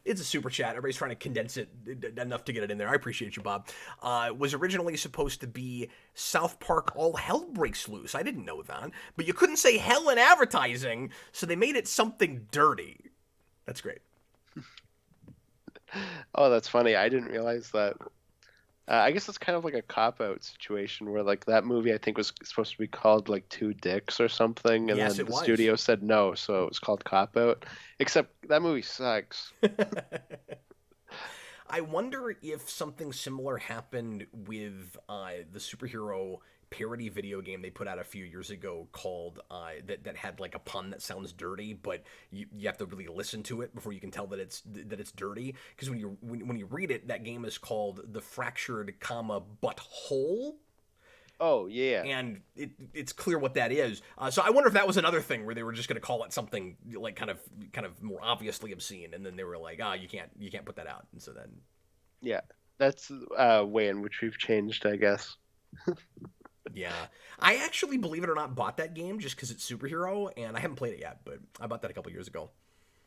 It's a super chat. Everybody's trying to condense it enough to get it in there. I appreciate you, Bob. Was originally supposed to be South Park All Hell Breaks Loose. I didn't know that, but you couldn't say hell in advertising, so they made it something dirty. That's great.
Oh, that's funny. I didn't realize that. I guess it's kind of like a cop-out situation where, like, that movie I think was supposed to be called like Two Dicks or something, and
yes,
then the
was.
studio said no, so it was called Cop-Out. Except that movie sucks.
I wonder if something similar happened with the superhero parody video game they put out a few years ago called that had like a pun that sounds dirty, but you have to really listen to it before you can tell that it's dirty, because when you read it, that game is called The Fractured, Butthole.
Oh yeah.
And it's clear what that is. So I wonder if that was another thing where they were just going to call it something like kind of more obviously obscene, and then they were like, you can't put that out, and so then
Yeah. That's way in which we've changed, I guess.
yeah, I actually, believe it or not, bought that game just because it's superhero, and I haven't played it yet, but I bought that a couple years ago.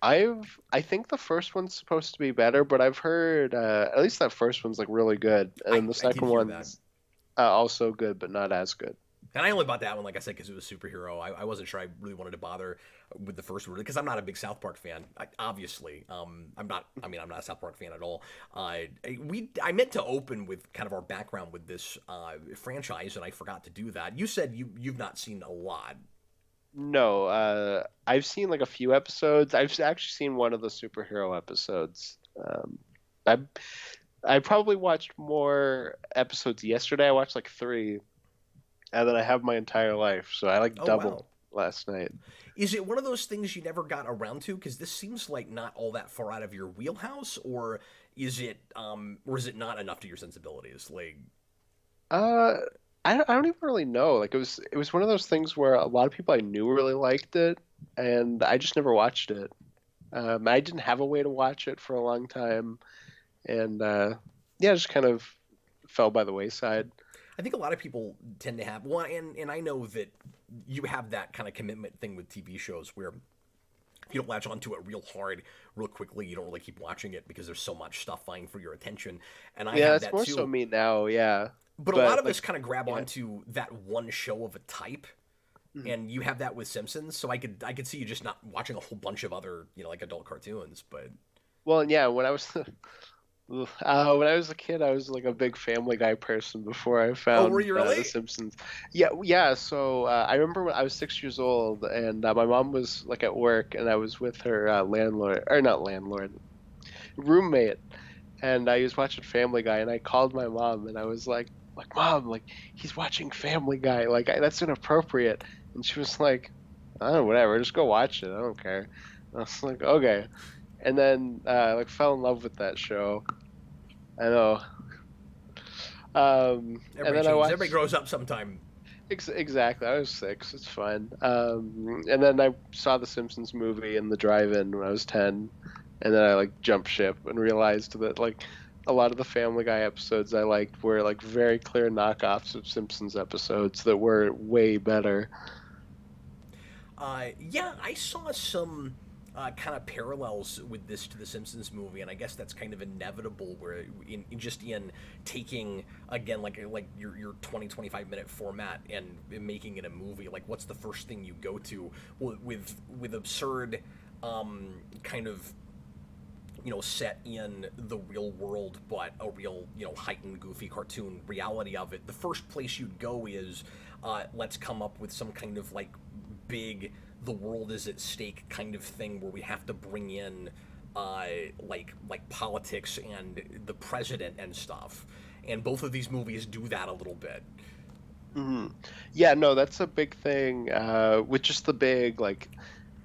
I think the first one's supposed to be better, but I've heard at least that first one's like really good, and then the
I did
second
hear that.
one's also good, but not as good.
And I only bought that one, like I said, because it was superhero. I wasn't sure I really wanted to bother with the first one because I'm not a big South Park fan. Obviously, I'm not. I mean, I'm not a South Park fan at all. I meant to open with kind of our background with this franchise, and I forgot to do that. You said you've not seen a lot.
No, I've seen like a few episodes. I've actually seen one of the superhero episodes. I I probably watched more episodes yesterday. I watched like three, and then I have my entire life, so I like
Oh
doubled
wow.
last night.
Is it one of those things you never got around to? Because this seems like not all that far out of your wheelhouse, or is it not enough to your sensibilities? Like,
Uh, I don't even really know. Like it was one of those things where a lot of people I knew really liked it, and I just never watched it. I didn't have a way to watch it for a long time, and yeah, it just kind of fell by the wayside.
I think a lot of people tend to have one, and I know that you have that kind of commitment thing with TV shows where if you don't latch onto it real hard, real quickly, you don't really keep watching it because there's so much stuff vying for your attention. And I
Yeah,
have
that's
that
more so
too.
me now. Yeah,
But a lot
but
of
like
us kind of grab
yeah.
onto that one show of a type,
Mhm.
and you have that with Simpsons. So I could see you just not watching a whole bunch of other like adult cartoons. But
Well, yeah, when I was when I was a kid, I was like a big Family Guy person before I
oh, were
found
you
The
really?
Simpsons. Yeah, yeah. So I remember when I was 6 years old, and my mom was like at work, and I was with her landlord, or not landlord, roommate, and I was watching Family Guy, and I called my mom, and I was like Mom, like he's watching Family Guy, like that's inappropriate. And she was like, oh, whatever, just go watch it. I don't care. I was like, okay. And then like fell in love with that show. I know. And
Everybody
then I
changes. Everybody
watched
grows up sometime.
exactly. I was 6. It's fine. And then I saw the Simpsons movie in the drive-in when I was 10, and then I like jumped ship and realized that like a lot of the Family Guy episodes I liked were like very clear knockoffs of Simpsons episodes that were way better.
Yeah, I saw some kind of parallels with this to the Simpsons movie, and I guess that's kind of inevitable. Where in taking again like your 20-25 minute format and making it a movie. Like, what's the first thing you go to? Well, with absurd, kind of set in the real world, but a real heightened, goofy cartoon reality of it. The first place you'd go is let's come up with some kind of like big the world is at stake kind of thing where we have to bring in like politics and the president and stuff. And both of these movies do that a little bit.
Hmm. Yeah, no, that's a big thing with just the big like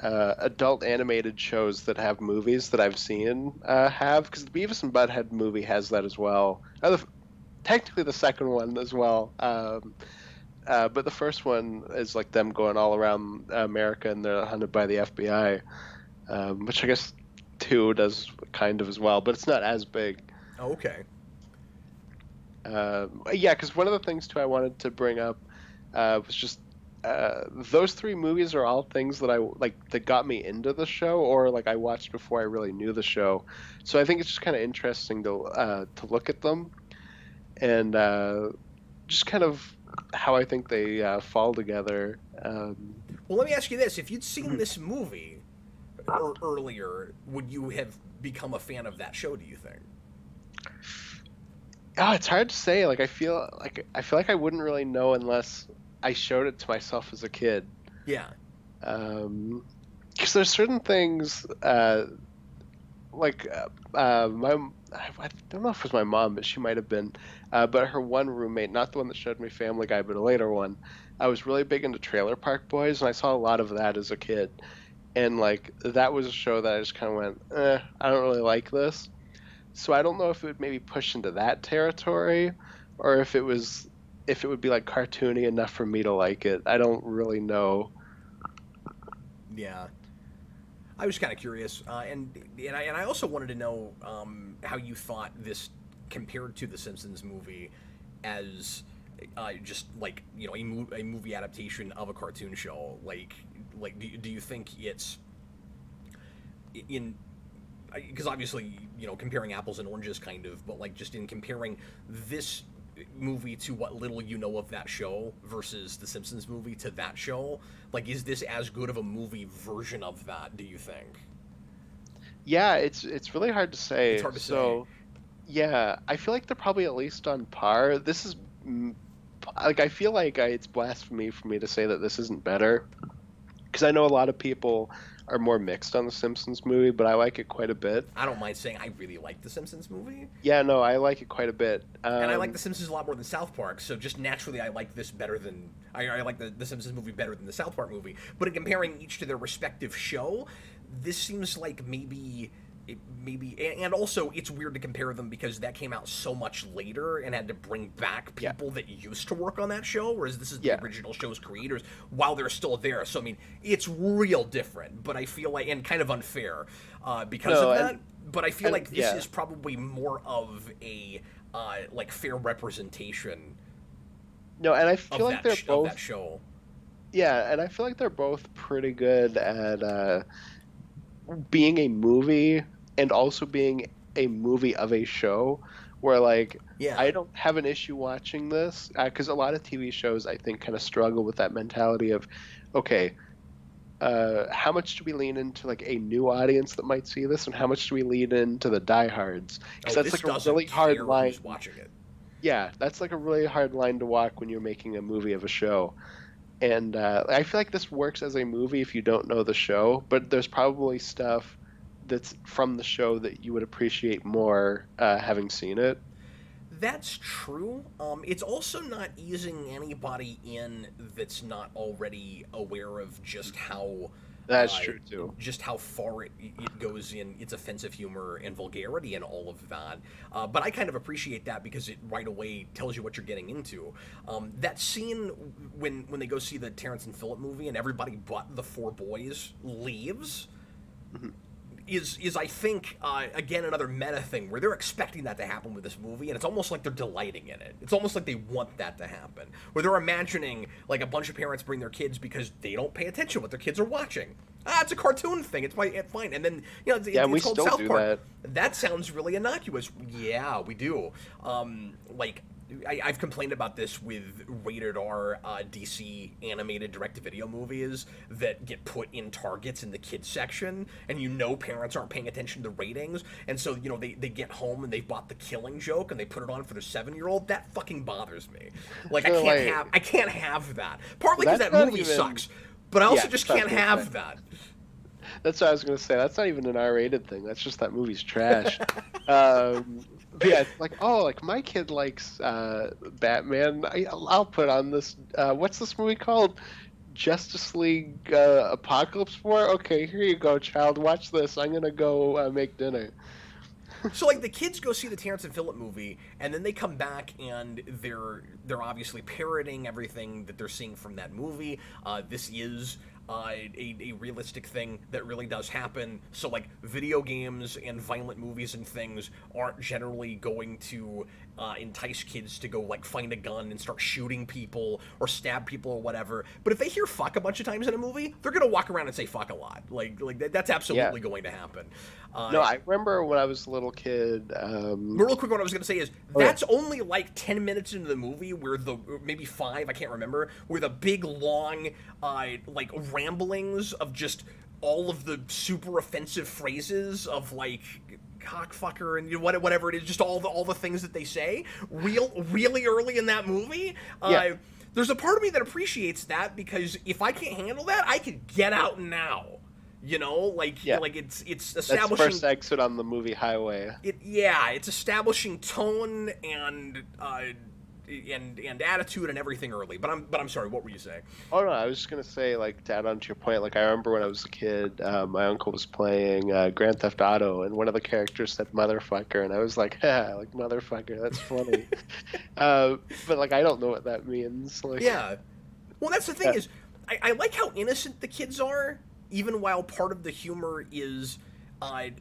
adult animated shows that have movies that I've seen have because the Beavis and Butthead movie has that as well. Technically, the second one as well. But the first one is like them going all around America and they're hunted by the FBI, which I guess two does kind of as well, but it's not as big.
Oh, okay.
Yeah, because one of the things too I wanted to bring up was just those three movies are all things that I like that got me into the show, or like I watched before I really knew the show. So I think it's just kind of interesting to look at them and just kind of how I think they fall together.
Well, let me ask you this: if you'd seen this movie earlier, would you have become a fan of that show? Do you think?
Oh, it's hard to say. Like I feel like I wouldn't really know unless I showed it to myself as a kid.
Yeah.
Because there's certain things like my I don't know if it was my mom, but she might have been. But her one roommate, not the one that showed me Family Guy, but a later one, I was really big into Trailer Park Boys, and I saw a lot of that as a kid. And like that was a show that I just kind of went, I don't really like this. So I don't know if it would maybe push into that territory, or if it was if it would be like cartoony enough for me to like it. I don't really know.
Yeah. I was kind of curious, and I also wanted to know how you thought this compared to the Simpsons movie, as just like a movie adaptation of a cartoon show. Like do you think it's in because obviously comparing apples and oranges kind of, but like just in comparing this movie to what little you know of that show versus the Simpsons movie to that show, like is this as good of a movie version of that, do you think?
Yeah, it's really hard to say.
It's hard to say.
So, yeah, I feel like they're probably at least on par. This is like I feel like it's blasphemy for me to say that this isn't better because I know a lot of people are more mixed on the Simpsons movie, but I like it quite a bit.
I don't mind saying I really like the Simpsons movie,
Yeah, no, I like it quite a bit.
and I like the Simpsons a lot more than South Park, so just naturally I like this better than I like the Simpsons movie better than the South Park movie. But in comparing each to their respective show, this seems like maybe and also it's weird to compare them because that came out so much later and had to bring back
Yeah,
people that used to work on that show, whereas this is the
yeah,
original show's creators while they're still there. So I mean, it's real different, but I feel like, and kind of unfair because
no,
of that, but I feel
and
like this
yeah,
is probably more of a like fair representation
no, and I feel like they're
of
both
that show.
yeah, and I feel like they're both pretty good at being a movie and also being a movie of a show where like
Yeah.
I don't have an issue watching this because a lot of TV shows I think kind of struggle with that mentality of okay, how much do we lean into like a new audience that might see this and how much do we lean into the diehards because
Oh,
that's
this
like a
doesn't
really hard
care
line.
who's watching it.
Yeah, that's like a really hard line to walk when you're making a movie of a show. And I feel like this works as a movie if you don't know the show, but there's probably stuff that's from the show that you would appreciate more having seen it.
That's true. It's also not easing anybody in that's not already aware of
That's
uh,
true too.
just how far it goes in its offensive humor and vulgarity and all of that. But I kind of appreciate that because it right away tells you what you're getting into. That scene when they go see the Terrence and Phillip movie and everybody but the four boys leaves
Mhm.
is I think again another meta thing where they're expecting that to happen with this movie, and it's almost like they're delighting in it. It's almost like they want that to happen, where they're imagining like a bunch of parents bring their kids because they don't pay attention to what their kids are watching. It's a cartoon thing. It's fine. And then
Yeah, and we
it's called
still
South
do
Park.
that.
That sounds really innocuous. Yeah, we do. Like I've complained about this with rated R DC animated direct-to-video movies that get put in Targets in the kids section, and parents aren't paying attention to the ratings, and so they get home and they've bought The Killing Joke and they put it on for their 7-year-old. That fucking bothers me. Like
So, like,
I can't have that. Partly because
that's
that
not
movie
even.
sucks, but I
Yeah,
also just
that's what I was
can't
gonna say.
have that.
That's what I was gonna say. That's not even an R-rated thing. That's just that movie's trash. But yeah, it's like like my kid likes Batman. I'll put on this. What's this movie called? Justice League Apocalypse War. Okay, here you go, child. Watch this. I'm gonna go make dinner.
So like the kids go see the Terrence and Phillip movie, and then they come back and they're obviously parroting everything that they're seeing from that movie. This is a realistic thing that really does happen. So like video games and violent movies and things aren't generally going to entice kids to go like find a gun and start shooting people or stab people or whatever. But if they hear fuck a bunch of times in a movie, they're gonna walk around and say fuck a lot. That's
Yeah.
absolutely going to happen.
No, I remember when I was a little kid.
Real quick, what I was going to say is
Oh yeah.
that's only like 10 minutes into the movie where maybe 5, I can't remember, where the big long like ramblings of just all of the super offensive phrases of like cockfucker and whatever it is, just all the things that they say really early in that movie.
Yeah.
There's a part of me that appreciates that because if I can't handle that, I could get out now.
Yeah.
Like it's
That's
establishing
first exit on the movie highway.
it's establishing tone and attitude and everything early. But I'm sorry, what were you saying?
Oh no, I was just gonna say, like, to add on to your point, like I remember when I was a kid, my uncle was playing Grand Theft Auto, and one of the characters said "motherfucker," and I was like, "Ha, like motherfucker, that's funny." But like I don't know what that means. Like,
Yeah. Well, that's the thing is, I like how innocent the kids are, even while part of the humor is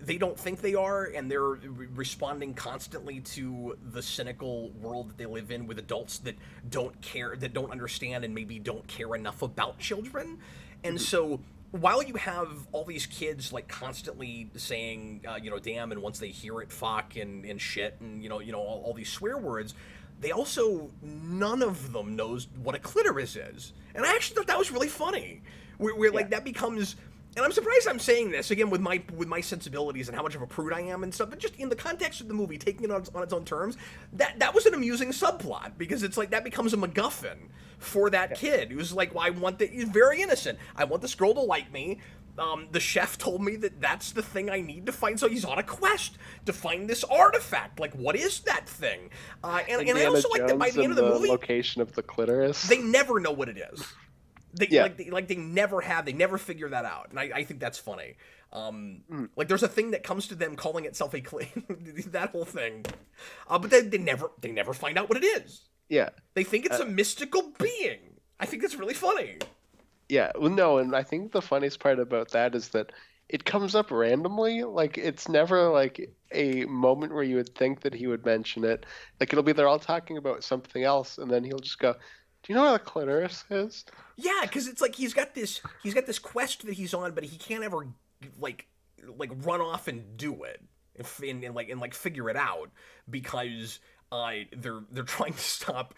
they don't think they are, and they're responding constantly to the cynical world that they live in with adults that don't care, that don't understand, and maybe don't care enough about children. And so while you have all these kids like constantly saying, damn, and once they hear it, fuck and shit, and all these swear words, they also, none of them knows what a clitoris is. And I actually thought that was really funny. Where like that becomes, and I'm surprised I'm saying this again with my sensibilities and how much of a prude I am and stuff, but just in the context of the movie, taking it on its own terms, that was an amusing subplot, because it's like that becomes a MacGuffin for that kid who's like, well, he's very innocent. I want this girl to like me. The chef told me that that's the thing I need to find, so he's on a quest to find this artifact. Like, what is that thing? And I also like that by the end of the movie,
location of the clitoris,
they never know what it is. They never figure that out, and I think that's funny. Like there's a thing that comes to them calling itself a that whole thing, but they never find out what it is.
Yeah,
they think it's a mystical being. I think that's really funny.
Yeah, well, no, and I think the funniest part about that is that it comes up randomly. Like, it's never like a moment where you would think that he would mention it. Like, it'll be they're all talking about something else, and then he'll just go, "Do you know what a clitoris is?"
Yeah, because it's like he's got this quest that he's on, but he can't ever like run off and do it and figure it out, because they're trying to stop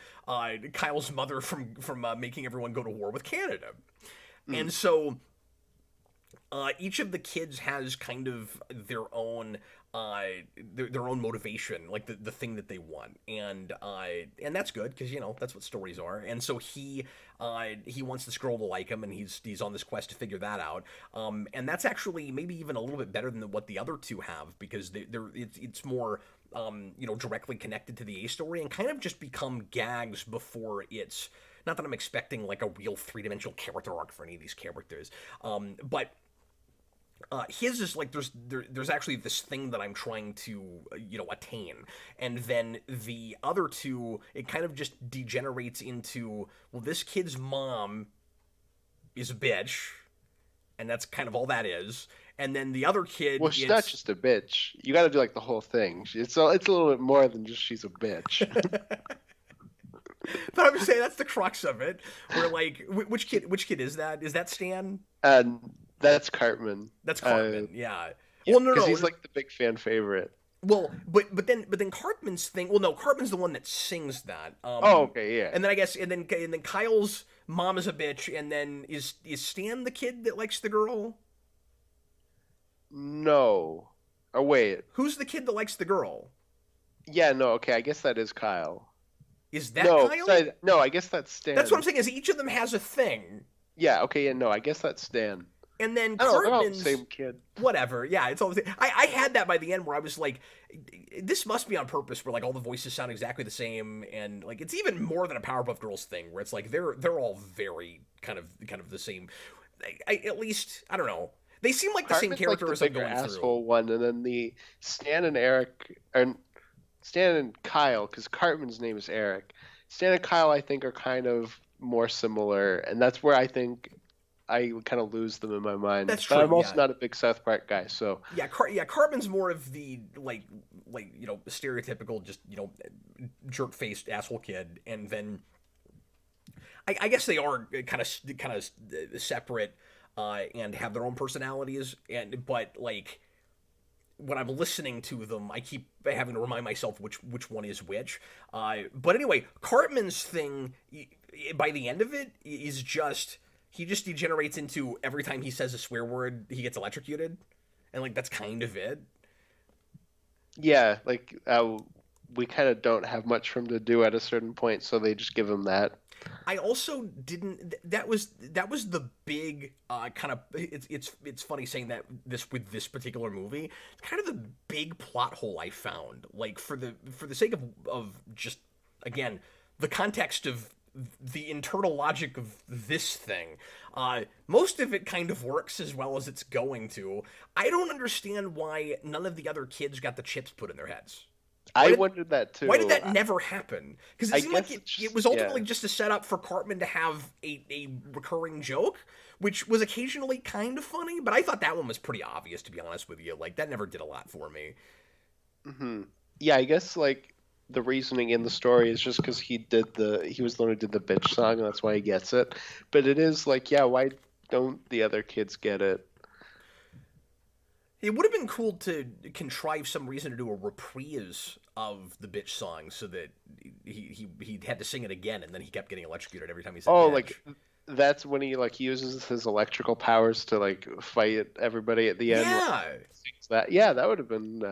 Kyle's mother from making everyone go to war with Canada. And so each of the kids has kind of their own motivation, like the thing that they want, and that's good, because that's what stories are. And so he wants this girl to like him, and he's on this quest to figure that out. And that's actually maybe even a little bit better than what the other two have, because it's more directly connected to the A story, and kind of just become gags before it's. Not that I'm expecting like a real three-dimensional character arc for any of these characters, but his is like there's actually this thing that I'm trying to attain, and then the other two, it kind of just degenerates into, well, this kid's mom is a bitch, and that's kind of all that is. And then the other kid,
well, she's not just a bitch. You got to do like the whole thing. It's a little bit more than just she's a bitch.
But I'm just saying that's the crux of it. Where like, which kid is that? Is that Stan?
That's Cartman.
That's Cartman. Yeah.
Well, no, he's like the big fan favorite.
Well, but then Cartman's thing. Well, no, Cartman's the one that sings that.
Okay, yeah.
And then I guess and then Kyle's mom is a bitch, and then is Stan the kid that likes the girl?
No. Oh wait.
Who's the kid that likes the girl?
Yeah, no. Okay, I guess that is Kyle.
Is that Kyle?
No, I guess that's Stan.
That's what I'm saying. Is each of them has a thing.
Yeah. Okay. Yeah. No, I guess that's Stan.
And then Cartman's
same kid.
Whatever. Yeah, it's all the same. I had that by the end where I was like, this must be on purpose, where like all the voices sound exactly the same, and like it's even more than a Powerpuff Girls thing, where it's like they're all very kind of the same. At least I don't know. They seem like the same character
like
as I'm going
asshole
through.
One, and then the Stan and Kyle, because Cartman's name is Eric. Stan and Kyle, I think, are kind of more similar, and that's where I think I kind of lose them in my mind.
That's true.
But I'm also not a big South Park guy, so
yeah, Cartman's more of the like stereotypical just jerk faced asshole kid, and then I guess they are kind of separate and have their own personalities, but like. When I'm listening to them, I keep having to remind myself which one is which. But anyway, Cartman's thing, by the end of it, is he just degenerates into every time he says a swear word, he gets electrocuted. And, like, that's kind of it.
Yeah, like, we kind of don't have much for him to do at a certain point, so they just give him that.
I also didn't. That was the big kind of. It's funny saying that with this particular movie. It's kind of the big plot hole I found. Like for the sake of just again the context of the internal logic of this thing, most of it kind of works as well as it's going to. I don't understand why none of the other kids got the chips put in their heads.
I wondered that too.
Why did that never happen? Because it seemed like it was ultimately
yeah.
just a setup for Cartman to have a recurring joke, which was occasionally kind of funny, but I thought that one was pretty obvious, to be honest with you. Like, that never did a lot for me.
Mm-hmm. Yeah, I guess like the reasoning in the story is just because he was the one who did the bitch song, and that's why he gets it. But it is like, yeah, why don't the other kids get it?
It would have been cool to contrive some reason to do a reprise of the bitch song so that he had to sing it again, and then he kept getting electrocuted every time he said bitch.
Like that's when he like uses his electrical powers to like fight everybody at the end.
Yeah.
That would have been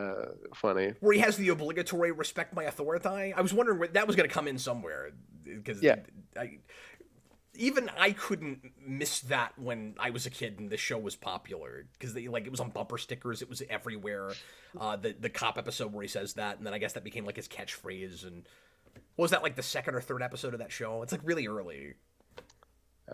funny.
Where he has the obligatory respect my authority. I was wondering where that was going to come in somewhere, because even I couldn't miss that when I was a kid and the show was popular, because it was on bumper stickers, it was everywhere. The cop episode where he says that, and then I guess that became like his catchphrase. And what was that, like the second or third episode of that show? It's like really early.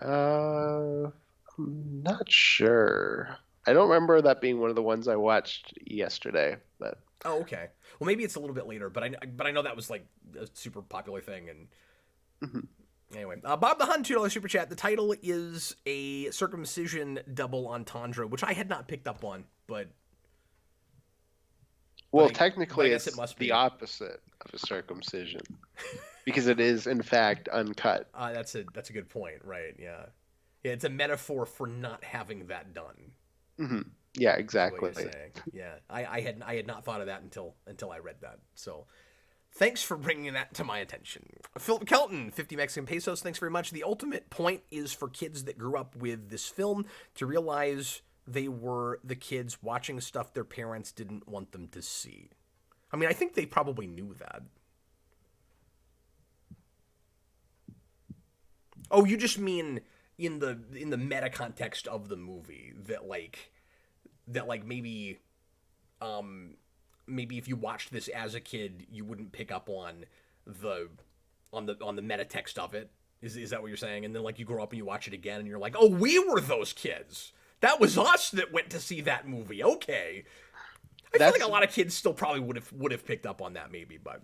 I'm not sure. I don't remember that being one of the ones I watched yesterday. But
oh, okay. Well, maybe it's a little bit later, but I know that was like a super popular thing. And anyway, Bob the Hun, $2 super chat. The title is a circumcision double entendre, which I had not picked up on, but
technically
guess
it's
it must be
the opposite of a circumcision because it is in fact uncut.
That's a good point, right? Yeah, it's a metaphor for not having that done.
Mm-hmm. Yeah, exactly.
Yeah, I had not thought of that until I read that. So, thanks for bringing that to my attention. Philip Kelton, 50 Mexican pesos. Thanks very much. The ultimate point is for kids that grew up with this film to realize they were the kids watching stuff their parents didn't want them to see. I mean, I think they probably knew that. Oh, you just mean in the meta context of the movie that maybe if you watched this as a kid you wouldn't pick up on the meta text of it. Is that what you're saying? And then like you grow up and you watch it again and you're like, oh, we were those kids. That was us that went to see that movie. Okay. I feel like a lot of kids still probably would have picked up on that maybe, but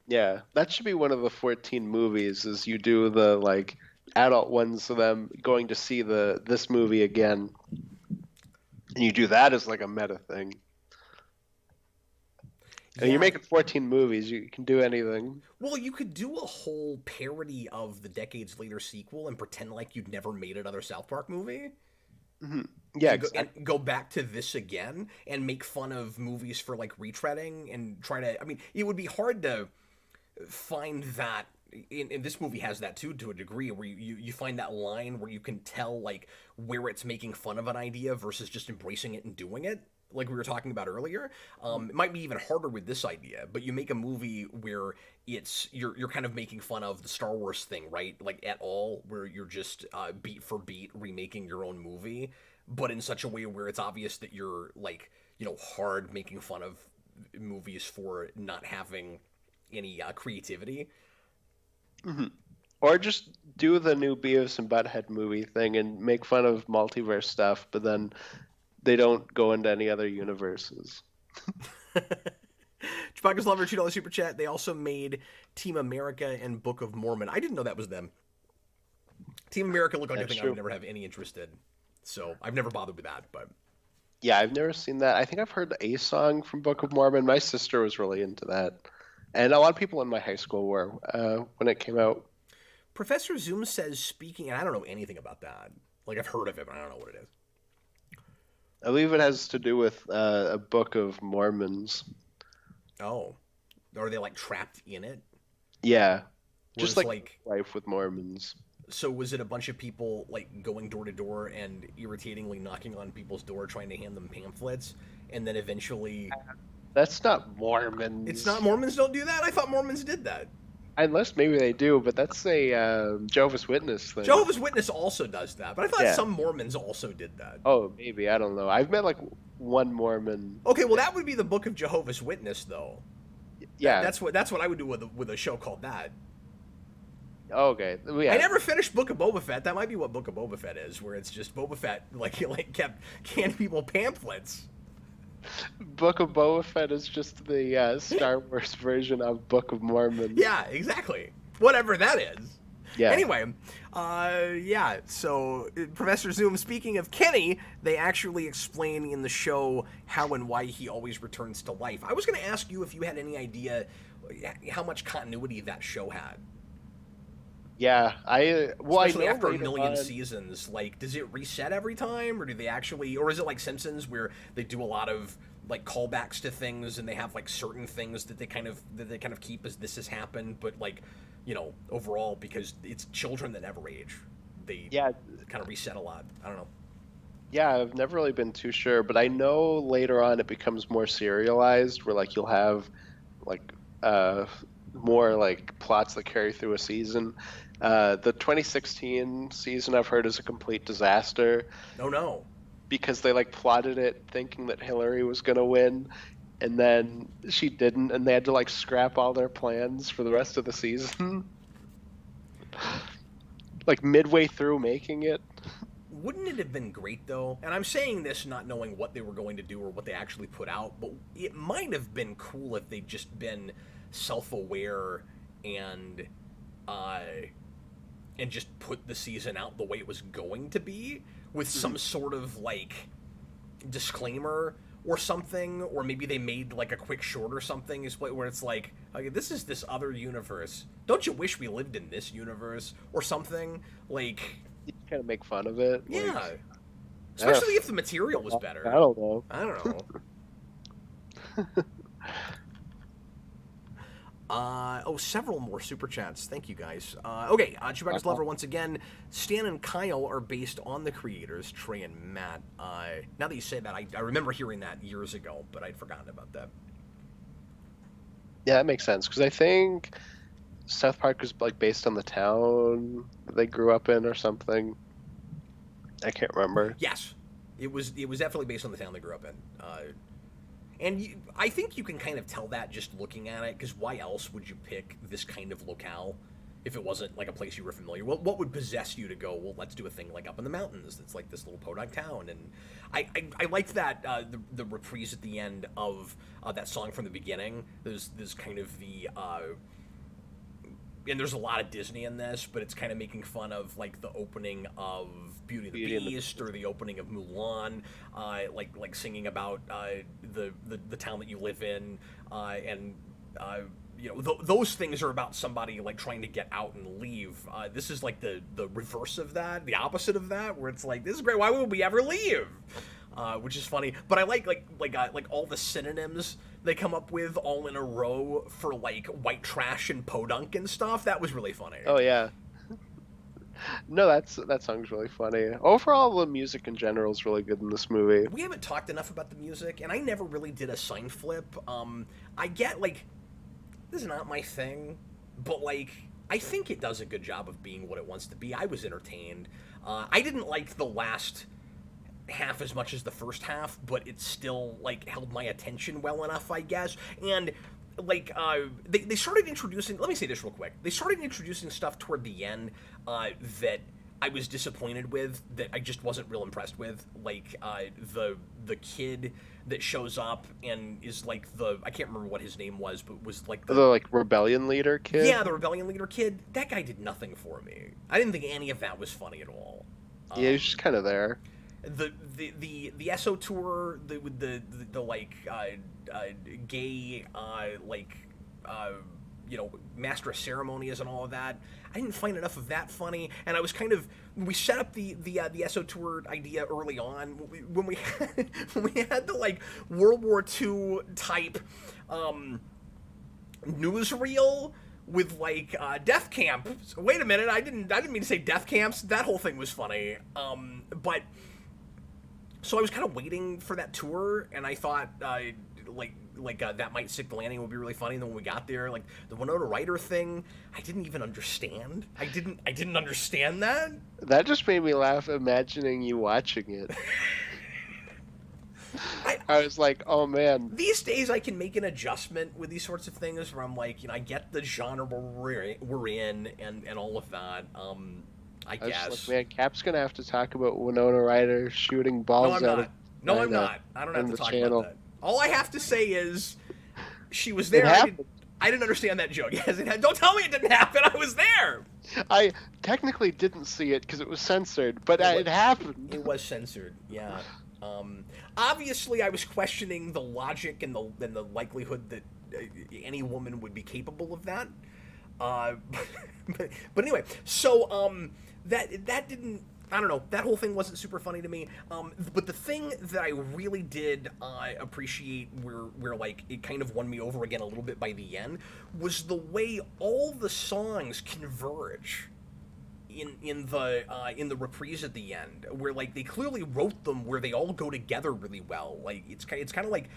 yeah, that should be one of the 14 movies. Is you do the like adult ones of them going to see this movie again, and you do that as like a meta thing. And you're making 14 movies, you can do anything.
Well, you could do a whole parody of the decades later sequel and pretend like you'd never made another South Park movie.
Mm-hmm. Yeah,
and go back to this again and make fun of movies for like retreading and try to. I mean, it would be hard to find that. And this movie has that too, to a degree, where you find that line where you can tell like where it's making fun of an idea versus just embracing it and doing it, like we were talking about earlier. It might be even harder with this idea, but you make a movie where you're kind of making fun of the Star Wars thing, right? Like at all, where you're just beat for beat remaking your own movie, but in such a way where it's obvious that you're like, hard making fun of movies for not having any creativity.
Mm-hmm. Or just do the new Beavis and Butthead movie thing and make fun of multiverse stuff, but then they don't go into any other universes.
Chewbacca's Lover, $2 super chat. They also made Team America and Book of Mormon. I didn't know that was them. Team America looked like a thing I would never have any interest in, so I've never bothered with that. But
yeah, I've never seen that. I think I've heard a song from Book of Mormon. My sister was really into that. And a lot of people in my high school were when it came out.
Professor Zoom says speaking, and I don't know anything about that. Like, I've heard of it, but I don't know what it is.
I believe it has to do with a Book of Mormons.
Oh. Are they, like, trapped in it?
Yeah. Just like life with Mormons.
So was it a bunch of people, like, going door to door and irritatingly knocking on people's door trying to hand them pamphlets, and then eventually...
That's not Mormons.
It's not Mormons don't do that? I thought Mormons did that.
Unless maybe they do, but that's a Jehovah's Witness thing.
Jehovah's Witness also does that, but I thought some Mormons also did that.
Oh, maybe. I don't know. I've met like one Mormon.
Okay, well that would be the Book of Jehovah's Witness, though.
Yeah.
That's what I would do with a show called that.
Okay,
I
yeah.
never finished Book of Boba Fett. That might be what Book of Boba Fett is, where it's just Boba Fett like he like kept handing people pamphlets.
Book of Boba Fett is just the Star Wars version of Book of Mormon.
Yeah, exactly. Whatever that is.
Yeah.
Anyway, yeah, so Professor Zoom, speaking of Kenny, they actually explain in the show how and why he always returns to life. I was going to ask you if you had any idea how much continuity that show had.
Yeah,
Especially
I know
after a
later
million
on-
seasons, like, does it reset every time, or do they actually, or is it like Simpsons where they do a lot of like callbacks to things, and they have like certain things that they kind of keep as this has happened, but like, you know, overall because it's children that never age, they
Yeah,
kind of reset a lot. I don't know.
yeah, I've never really been too sure, but I know later on it becomes more serialized, where like you'll have like more like plots that carry through a season. The 2016 season I've heard is a complete disaster
Oh no.
because they like plotted it thinking that Hillary was gonna win, and then she didn't, and they had to like scrap all their plans for the rest of the season. Like midway through making it.
Wouldn't it have been great though? And I'm saying this not knowing what they were going to do or what they actually put out, but it might have been cool if they'd just been self-aware and uh and just put the season out the way it was going to be with some sort of like disclaimer or something, or maybe they made like a quick short or something where it's like, okay, this is this other universe. Don't you wish we lived in this universe or something? Like,
You kind of make fun of it.
yeah.
Like,
Especially if the material was better.
I don't know.
I don't know. Several more super chats. Thank you guys. Okay, Chewbacca's Lover once again. Stan and Kyle are based on the creators, Trey and Matt. Now that you say that, I remember hearing that years ago, but I'd forgotten about that.
Yeah, that makes sense because I think South Park was like based on the town that they grew up in or something. I can't remember.
Yes, it was definitely based on the town they grew up in. And I think you can kind of tell that just looking at it, because why else would you pick this kind of locale if it wasn't like a place you were familiar with? What would possess you to go, well, let's do a thing like up in the mountains that's like this little podunk town? And I liked that, the reprise at the end of that song from the beginning. There's kind of the... and there's a lot of Disney in this, but it's kind of making fun of like the opening of Beauty and the Beast or the opening of Mulan, like singing about the town that you live in, and you know those things are about somebody like trying to get out and leave. This is like the reverse of that, the opposite of that, where it's like, this is great. Why would we ever leave? Which is funny, but I like all the synonyms they come up with all in a row for like white trash and podunk and stuff. That was really funny.
Oh yeah. No, that song's really funny. Overall, the music in general is really good in this movie.
We haven't talked enough about the music, and I never really did a sign flip. I get like this is not my thing, but like I think it does a good job of being what it wants to be. I was entertained. I didn't like the last half as much as the first half, but it still like held my attention well enough, I guess. And like they started introducing, let me say this real quick, they started introducing stuff toward the end that I was disappointed with, that I just wasn't real impressed with, like the kid that shows up and is like I can't remember what his name was, but was like
The like rebellion leader kid.
yeah, the rebellion leader kid. That guy did nothing for me. I didn't think any of that was funny at all.
Yeah, he's just kind of there.
The SO tour, the like gay like you know, master of ceremonies and all of that. I didn't find enough of that funny, and I was kind of, we set up the SO tour idea early on when we had the like World War II type newsreel with like death camp. So, wait a minute, I didn't mean to say death camps. That whole thing was funny, but. So I was kind of waiting for that tour, and I thought, that might stick the landing would be really funny. And then when we got there, like the Winona Ryder thing, I didn't even understand. I didn't understand that.
That just made me laugh imagining you watching it. I was like, oh man.
These days I can make an adjustment with these sorts of things where I'm like, I get the genre we're in and all of that. I
I was just
guess.
like, man, Cap's gonna have to talk about Winona Ryder shooting
No,
balls
I'm
out of
not. No, I'm
China
not. I don't have
on
to
the
talk about
channel.
that. All I have to say is she was
It
there.
happened.
I didn't understand that joke. Yes, don't tell me it didn't happen. I was there.
I technically didn't see it because it was censored, but it happened.
It was censored. Yeah. Obviously, I was questioning the logic and the likelihood that any woman would be capable of that. Uh, but anyway, so that didn't. I don't know. That whole thing wasn't super funny to me. But the thing that I really did appreciate, where like it kind of won me over again a little bit by the end, was the way all the songs converge in the reprise at the end, where like they clearly wrote them where they all go together really well. Like it's kind of like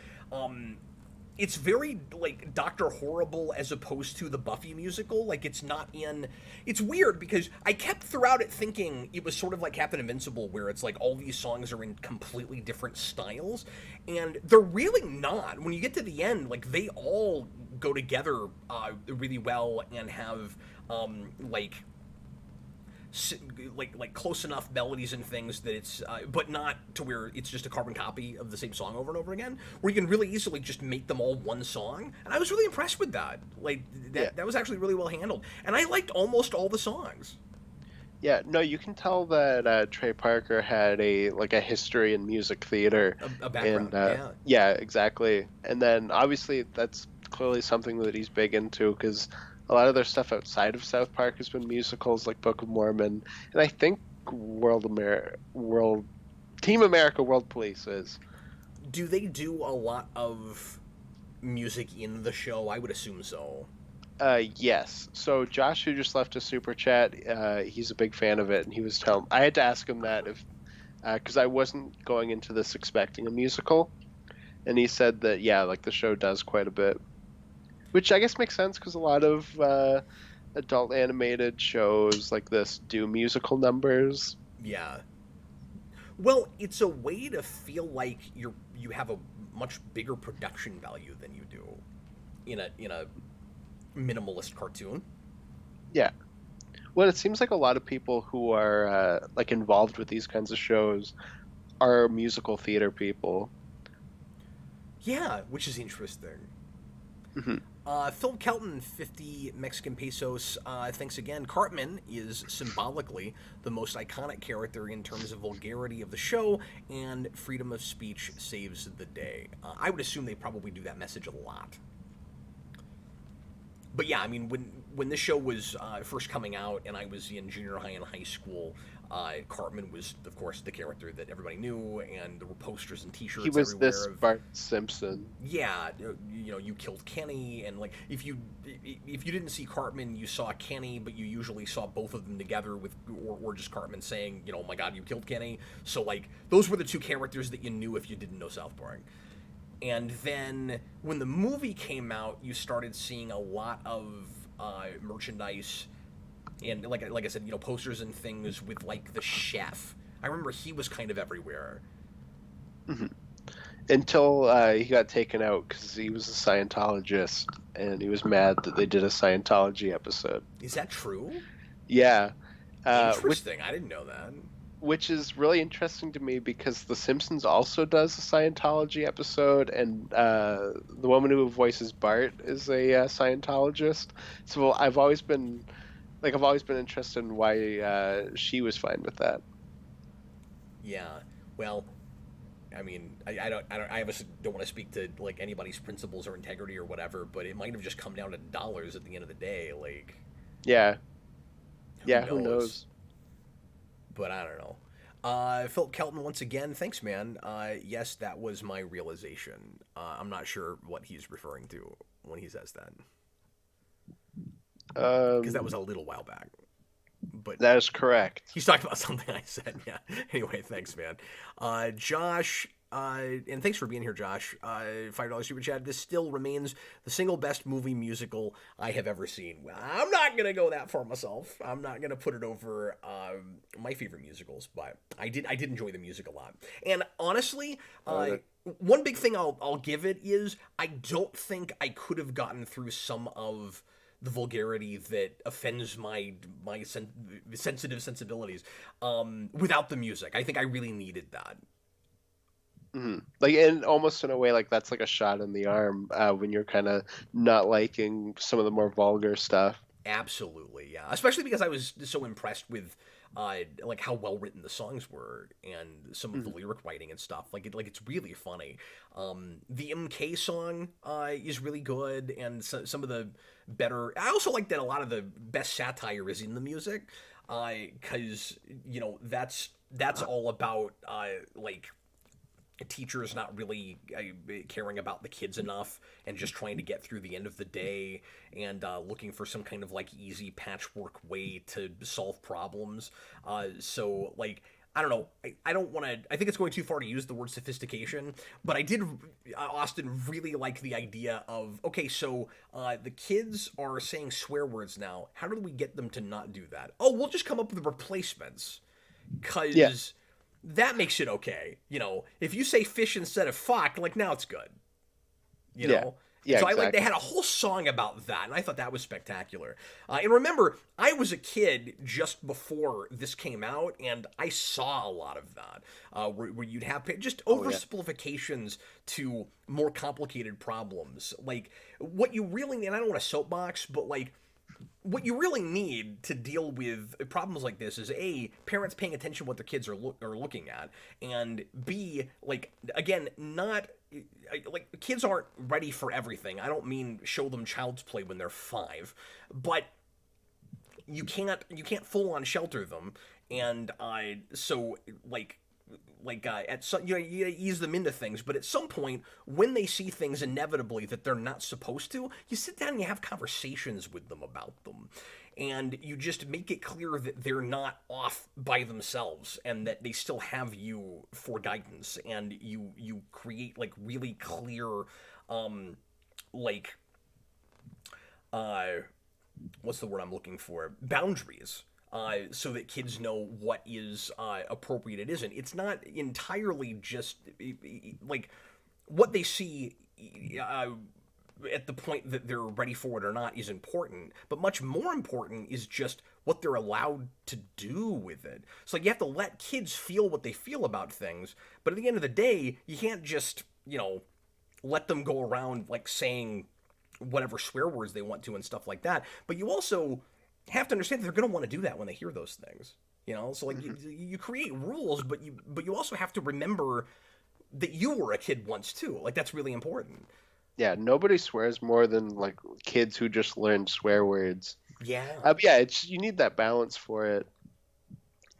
it's very like Doctor Horrible as opposed to the Buffy musical. Like it's not in. It's weird because I kept throughout it thinking it was sort of like Captain Invincible, where it's like all these songs are in completely different styles, and they're really not. When you get to the end, like they all go together really well and have like close enough melodies and things that it's but not to where it's just a carbon copy of the same song over and over again, where you can really easily just make them all one song. And I was really impressed with that. Like that was actually really well handled, and I liked almost all the songs.
Yeah, no, you can tell that Trey Parker had a history in music theater,
A background.
and yeah, exactly. And then obviously that's clearly something that he's big into because a lot of their stuff outside of South Park has been musicals like Book of Mormon, and I think Team America World Police is.
Do they do a lot of music in the show? I would assume so.
Yes. So Josh, who just left a super chat, he's a big fan of it, and he was telling. I had to ask him that if, because I wasn't going into this expecting a musical, and he said that yeah, like the show does quite a bit, which I guess makes sense because a lot of adult animated shows like this do musical numbers.
Yeah. Well, it's a way to feel like you have a much bigger production value than you do in a minimalist cartoon.
Yeah. Well, it seems like a lot of people who are like involved with these kinds of shows are musical theater people.
Yeah, which is interesting.
Mm-hmm.
Phil Kelton, 50 Mexican pesos. Thanks again. Cartman is symbolically the most iconic character in terms of vulgarity of the show, and freedom of speech saves the day. I would assume they probably do that message a lot. But yeah, I mean, when this show was first coming out, and I was in junior high and high school, Cartman was, of course, the character that everybody knew, and there were posters and T-shirts.
He was
everywhere
this Bart Simpson.
Yeah, you killed Kenny, and like if you didn't see Cartman, you saw Kenny, but you usually saw both of them together with or just Cartman saying, oh my God, you killed Kenny. So like those were the two characters that you knew if you didn't know South Park. And then when the movie came out, you started seeing a lot of merchandise and like I said, posters and things with like the chef. I remember he was kind of everywhere.
Mm-hmm. Until he got taken out because he was a Scientologist and he was mad that they did a Scientology episode.
Is that true?
Yeah.
Interesting. I didn't know that.
Which is really interesting to me because The Simpsons also does a Scientology episode, and the woman who voices Bart is a Scientologist. So I've always been interested in why she was fine with that.
Yeah. Well, I mean, I obviously don't want to speak to like anybody's principles or integrity or whatever, but it might have just come down to dollars at the end of the day. Like,
yeah,
who
knows?
But I don't know. Philip Kelton, once again, thanks, man. Yes, that was my realization. I'm not sure what he's referring to when he says that. Because that was a little while back. But
that is correct.
He's talking about something I said, yeah. Anyway, thanks, man. Josh And thanks for being here, Josh. $5 super chat. This still remains the single best movie musical I have ever seen. I'm not gonna go that far myself. I'm not gonna put it over my favorite musicals, but I did enjoy the music a lot. And honestly, one big thing I'll give it is I don't think I could have gotten through some of the vulgarity that offends my sensitive sensibilities without the music. I think I really needed that.
Like, and almost in a way, like that's like a shot in the arm when you're kind of not liking some of the more vulgar stuff.
Absolutely, yeah. Especially because I was so impressed with like how well written the songs were and some of the lyric writing and stuff. It's really funny. The MK song is really good, and some of the better. I also like that a lot of the best satire is in the music, because that's all about like teachers not really caring about the kids enough and just trying to get through the end of the day and looking for some kind of like easy patchwork way to solve problems. So like, I don't know. I don't want to. I think it's going too far to use the word sophistication, but I did, Austin, really like the idea of, okay, so the kids are saying swear words now. How do we get them to not do that? Oh, we'll just come up with replacements.
Yeah,
Because that makes it okay. If you say fish instead of fuck, like now it's good. You
yeah,
know?
yeah,
So they
exactly.
had a whole song about that, and I thought that was spectacular. And remember, I was a kid just before this came out, and I saw a lot of that, where you'd have just
Oh yeah.
oversimplifications to more complicated problems. Like, what you really, and I don't want to soapbox, but like, what you really need to deal with problems like this is A, parents paying attention to what their kids are looking at, and B, like, again, not like, kids aren't ready for everything. I don't mean show them Child's Play when they're 5, but you can't full on shelter them, and so at some, you ease them into things, but at some point when they see things inevitably that they're not supposed to, you sit down and you have conversations with them about them, and you just make it clear that they're not off by themselves and that they still have you for guidance, and you create like really clear like uh what's the word I'm looking for? Boundaries. So that kids know what is appropriate and isn't. It's not entirely just like what they see at the point that they're ready for it or not is important, but much more important is just what they're allowed to do with it. So like, you have to let kids feel what they feel about things, but at the end of the day, you can't just let them go around like saying whatever swear words they want to and stuff like that. But you also have to understand that they're going to want to do that when they hear those things. So like, you create rules, but you also have to remember that you were a kid once too. Like, that's really important.
Yeah, nobody swears more than like kids who just learned swear words.
Yeah.
Yeah, it's you need that balance for it.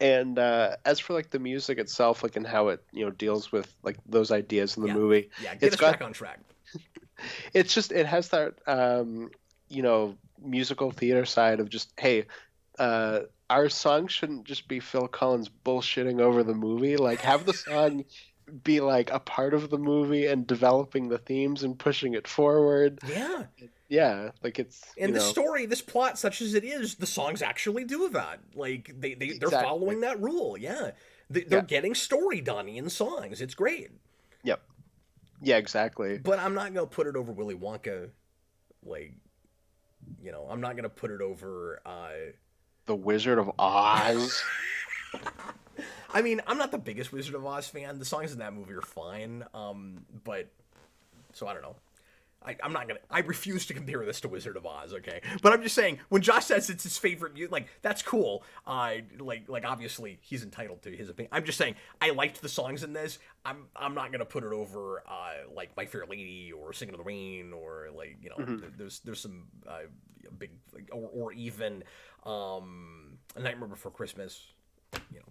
And as for like the music itself, like and how it deals with like those ideas in the
Yeah.
movie,
Yeah. Get
it's
us
got
back on track.
it has that musical theater side of just hey, uh, our song shouldn't just be Phil Collins bullshitting over the movie. Like have the song be like a part of the movie and developing the themes and pushing it forward.
Yeah.
Yeah, like it's
And this story, this plot, such as it is, the songs actually do that. Like, they're
exactly.
following that rule. Yeah. They're
Yeah.
getting story done in songs. It's great.
Yep. Yeah, exactly.
But I'm not going to put it over Willy Wonka. Like, I'm not going to put it over.
The Wizard of Oz.
I mean, I'm not the biggest Wizard of Oz fan. The songs in that movie are fine. But, so I don't know. I'm not gonna. I refuse to compare this to Wizard of Oz, okay? But I'm just saying, when Josh says it's his favorite, like that's cool. Like obviously he's entitled to his opinion. I'm just saying I liked the songs in this. I'm not gonna put it over like My Fair Lady or Singing in the Rain or like
Mhm.
there's some big like, or even A Nightmare Before Christmas. You know.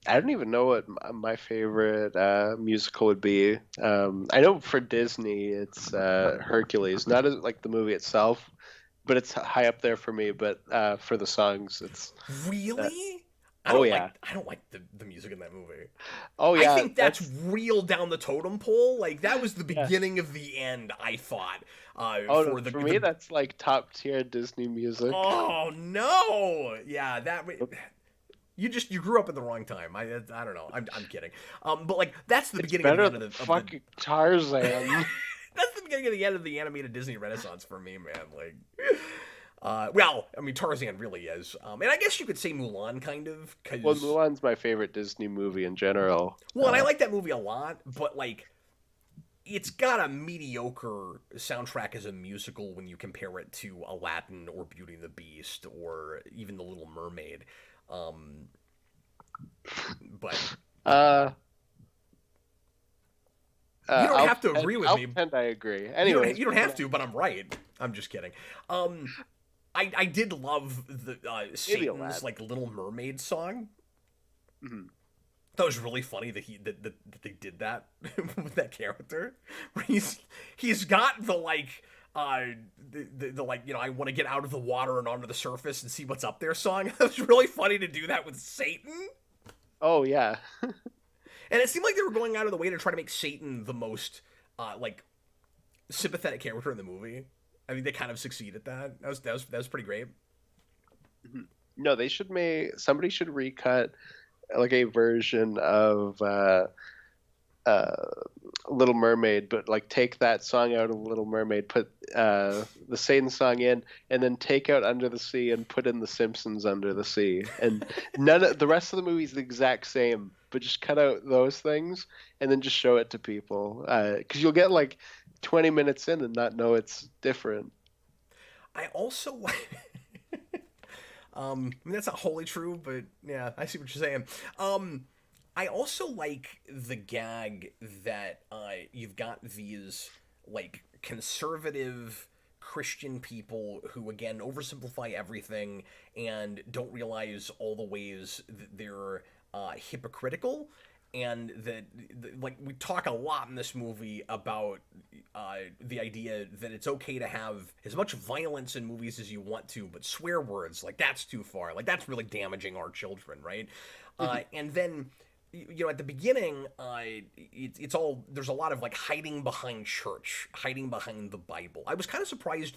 I don't even know what my favorite musical would be. I know for Disney, it's Hercules. Not as like the movie itself, but it's high up there for me. But for the songs, it's uh,
Really?
Oh yeah.
I don't like the music in that movie.
Oh
I
yeah.
think that's real down the totem pole. Like that was the
Yeah.
beginning of the end. I thought
Oh no,
for
for me that's like top tier Disney music.
oh no, yeah, you grew up at the wrong time. I don't know. I'm kidding. But like that's the
It's
beginning of the
better
end
than
of the
fucking Tarzan.
that's the beginning of the end of the animated Disney Renaissance for me, man. Like, well, I mean Tarzan really is, and I guess you could say Mulan kind of because
Well, Mulan's my favorite Disney movie in general.
well, and I like that movie a lot, but like it's got a mediocre soundtrack as a musical when you compare it to Aladdin or Beauty and the Beast or even The Little Mermaid. But
Uh,
you don't have to
pretend-
agree with
I'll
me.
pretend I agree.
You
Anyway,
don't have to, but I'm right. I'm just kidding. I did love the Satan's
Aladdin.
like Little Mermaid song.
Mhm.
That was really funny that that they did that with that character. Where he's got the like the like I want to get out of the water and onto the surface and see what's up there song. It was really funny to do that with Satan.
Oh yeah.
And it seemed like they were going out of the way to try to make Satan the most like sympathetic character in the movie. I think they kind of succeed at that. That was pretty great.
No, somebody should recut like a version of Little Mermaid, but like take that song out of Little Mermaid, put the Satan song in, and then take out Under the Sea and put in the Simpsons Under the Sea. And none of the rest of the movie's the exact same, but just cut out those things and then just show it to people. Because you'll get like 20 minutes in and not know it's different.
I also I mean, that's not wholly true, but yeah, I see what you're saying. I also like the gag that you've got these like conservative Christian people who again oversimplify everything and don't realize all the ways that they're hypocritical, and that like we talk a lot in this movie about the idea that it's okay to have as much violence in movies as you want to, but swear words like that's too far, like that's really damaging our children, right? And then at the beginning, it's all there's a lot of like hiding behind church, hiding behind the Bible. I was kind of surprised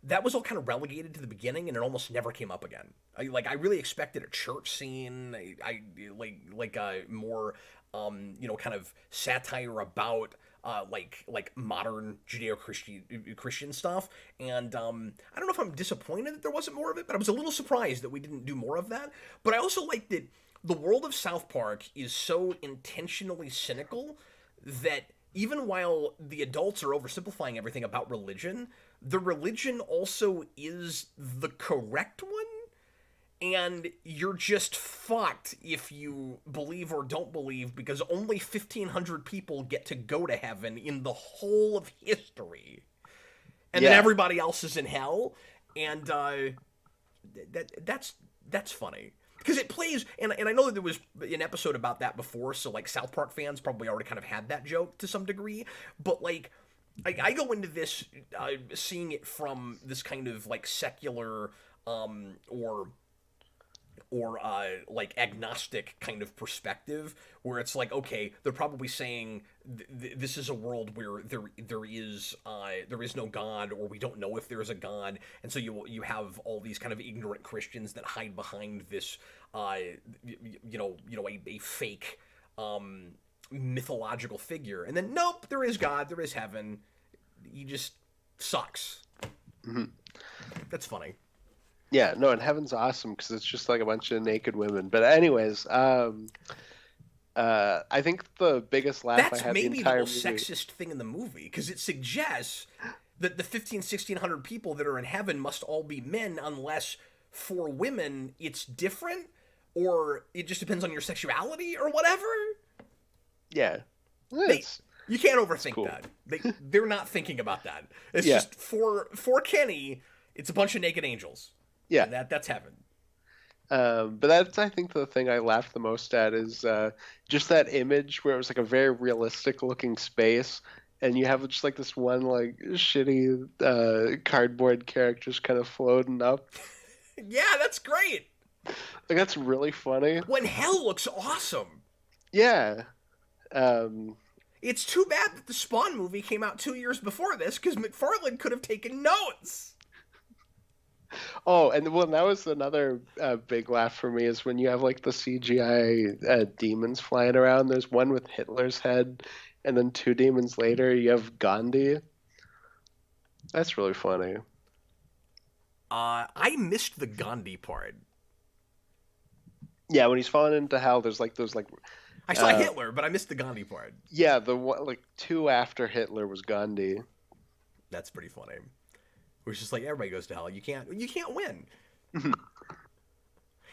that was all kind of relegated to the beginning, and it almost never came up again. I really expected a church scene, I like more kind of satire about like modern Judeo-Christian stuff, and I don't know if I'm disappointed that there wasn't more of it, but I was a little surprised that we didn't do more of that. But I also like that the world of South Park is so intentionally cynical that even while the adults are oversimplifying everything about religion, the religion also is the correct one, and you're just fucked if you believe or don't believe, because only 1,500 people get to go to heaven in the whole of history, and then everybody else is in hell, and that's funny. Because it plays, and I know that there was an episode about that before, so like South Park fans probably already kind of had that joke to some degree, but like I go into this seeing it from this kind of like secular or like agnostic kind of perspective, where it's like, okay, they're probably saying this is a world where there is no God, or we don't know if there's a God, and so you have all these kind of ignorant Christians that hide behind this a fake mythological figure, and then nope, there is God, there is heaven, he just sucks.
Mm-hmm.
That's funny.
Yeah, no, and heaven's awesome because it's just like a bunch of naked women. But anyways, I think the biggest laugh
That's
I had
maybe
the entire
most
movie.
sexist thing in the movie, because it suggests that the 1,600 people that are in heaven must all be men, unless for women it's different, or it just depends on your sexuality or whatever.
Yeah,
You can't overthink
cool.
that. They're not thinking about that. It's
Yeah.
just for Kenny, it's a bunch of naked angels.
Yeah,
And that's heaven.
but that's, I think, the thing I laughed the most at is just that image where it was like a very realistic looking space, and you have just like this one like shitty cardboard character just kind of floating up.
Yeah, that's great.
Like that's really funny.
When hell looks awesome.
Yeah. Um,
It's too bad that the Spawn movie came out 2 years before this, because McFarlane could have taken notes.
oh, and well, that was another big laugh for me is when you have like the CGI demons flying around. There's one with Hitler's head, and then two demons later you have Gandhi. That's really funny.
I missed the Gandhi part.
Yeah, when he's falling into hell, there's like those like
I saw Hitler, but I missed the Gandhi part.
yeah, the one like two after Hitler was Gandhi.
That's pretty funny. Where it's just like everybody goes to hell. You can't win.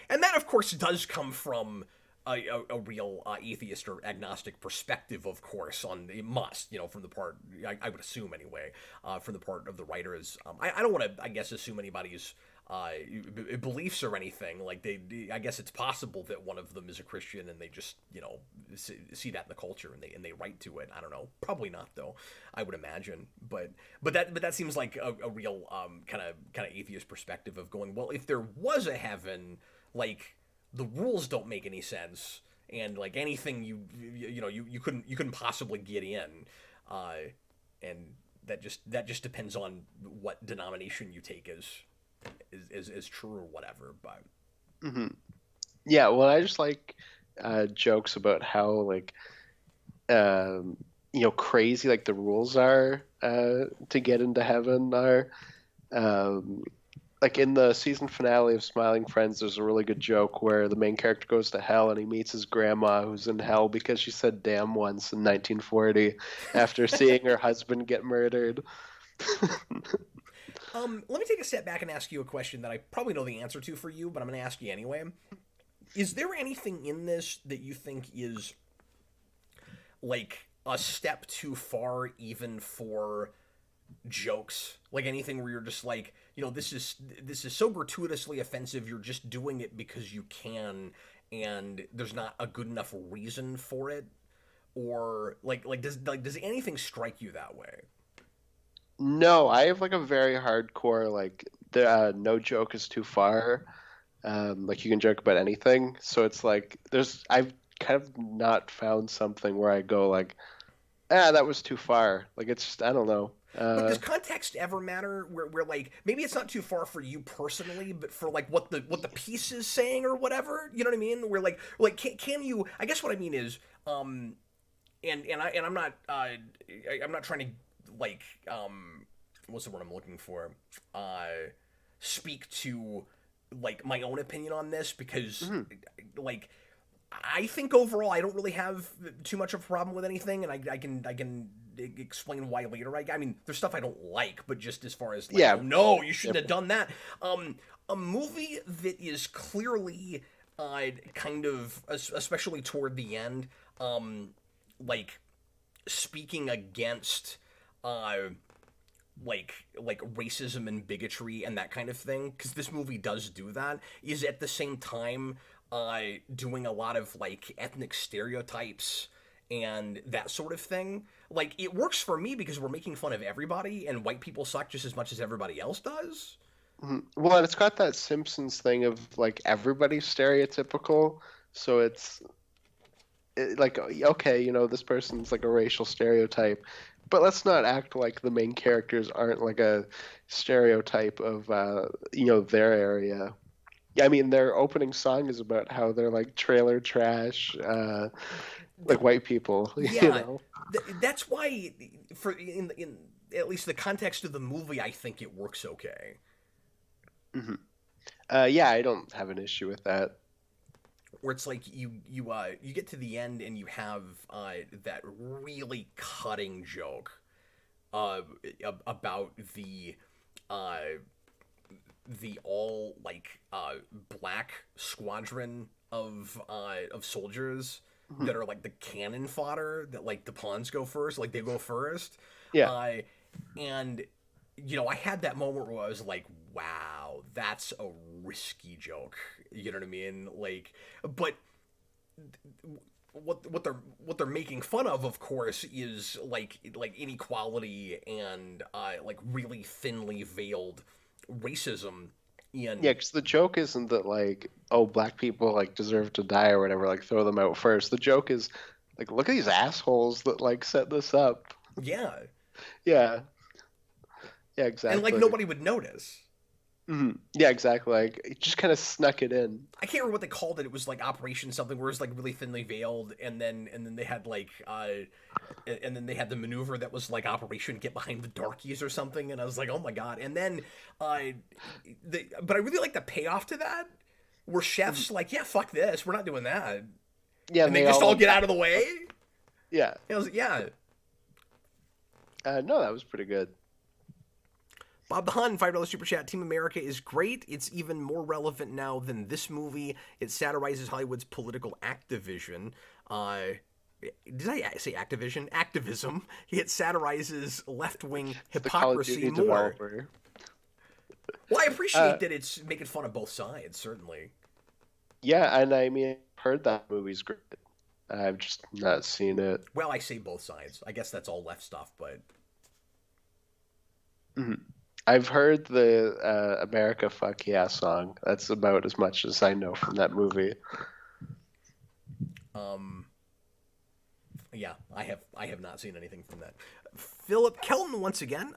And that, of course, does come from a real atheist or agnostic perspective, of course. It must, from the part, I would assume anyway, from the part of the writers. I don't want to, I guess, assume anybody's beliefs or anything. Like I guess it's possible that one of them is a Christian and they just, see that in the culture and they write to it. I don't know. Probably not though. I would imagine. But that seems like a real kind of atheist perspective of going, well, if there was a heaven, like the rules don't make any sense, and like anything you couldn't possibly get in, and that just depends on what denomination you take as true or whatever. But
Yeah, well, I just like jokes about how like crazy like the rules are to get into heaven are. Like in the season finale of Smiling Friends, there's a really good joke where the main character goes to hell and he meets his grandma who's in hell because she said damn once in 1940 after seeing her husband get murdered.
Let me take a step back and ask you a question that I probably know the answer to for you, but I'm going to ask you anyway. Is there anything in this that you think is like a step too far even for jokes? Like anything where you're just like, this is so gratuitously offensive, you're just doing it because you can and there's not a good enough reason for it? Or does anything strike you that way?
No, I have like a very hardcore like the no joke is too far. Like you can joke about anything, so it's like I've kind of not found something where I go like, that was too far. Like it's just I don't know.
But does context ever matter? Where like maybe it's not too far for you personally, but for like what the piece is saying or whatever, you know what I mean? Where like can you? I guess what I mean is, and I'm not I'm not trying to like what's the word I'm looking for? Speak to like my own opinion on this because like I think overall I don't really have too much of a problem with anything, and I can explain why later. I mean, there's stuff I don't like, but just as far as like,
Yeah.
oh, no, you shouldn't have done that. A movie that is clearly kind of, especially toward the end, like speaking against like racism and bigotry and that kind of thing, because this movie does do that, is at the same time doing a lot of like ethnic stereotypes and that sort of thing. Like it works for me because we're making fun of everybody and white people suck just as much as everybody else does.
Well, and it's got that Simpsons thing of like everybody's stereotypical, so like okay, this person's like a racial stereotype, but let's not act like the main characters aren't like a stereotype of their area. Yeah, I mean their opening song is about how they're like trailer trash, like white people.
Yeah, that's why for in at least the context of the movie, I think it works okay.
Yeah, I don't have an issue with that.
Where it's like you get to the end and you have that really cutting joke about the all like black squadron of soldiers that are like the cannon fodder that like the pawns go first, like they go first.
Yeah.
And I had that moment where I was like, wow, that's a risky joke. You know what I mean? Like, but what they're making fun of course, is like inequality and like really thinly veiled racism Ian.
Yeah, because the joke isn't that like, oh, black people like deserve to die or whatever, like throw them out first. The joke is like, look at these assholes that like set this up.
Yeah.
Yeah, yeah,
And like
exactly.
nobody would notice.
Yeah, exactly. Like it just kind of snuck it in.
I can't remember what they called it. It was like Operation something, where it was like really thinly veiled, and then they had like and then they had the maneuver that was like Operation Get Behind the Darkies or something, and I was like, oh my god. And then, but I really like the payoff to that, where
Mhm.
chefs like, yeah, fuck this, we're not doing that,
Yeah,
and
and
they
they
just
all
all
like
get
back.
out of the way.
Yeah.
And I was like, yeah.
No, that was pretty good.
Bob the Hun, $5 super chat. Team America is great. It's even more relevant now than this movie. It satirizes Hollywood's political activism. Did I say Activision? Activism. It satirizes left-wing
It's the Call of
hypocrisy
Duty
more.
developer.
Well, I
Uh,
appreciate that it's making fun of both sides, certainly.
yeah, and I mean, I've heard that movie's great. I've just not seen it.
Well, I say both sides. I guess that's all left stuff, but
Mhm. I've heard the America Fuck Yeah song. That's about as much as I know from that movie.
um, yeah, I have not seen anything from that. Philip Kelton once again,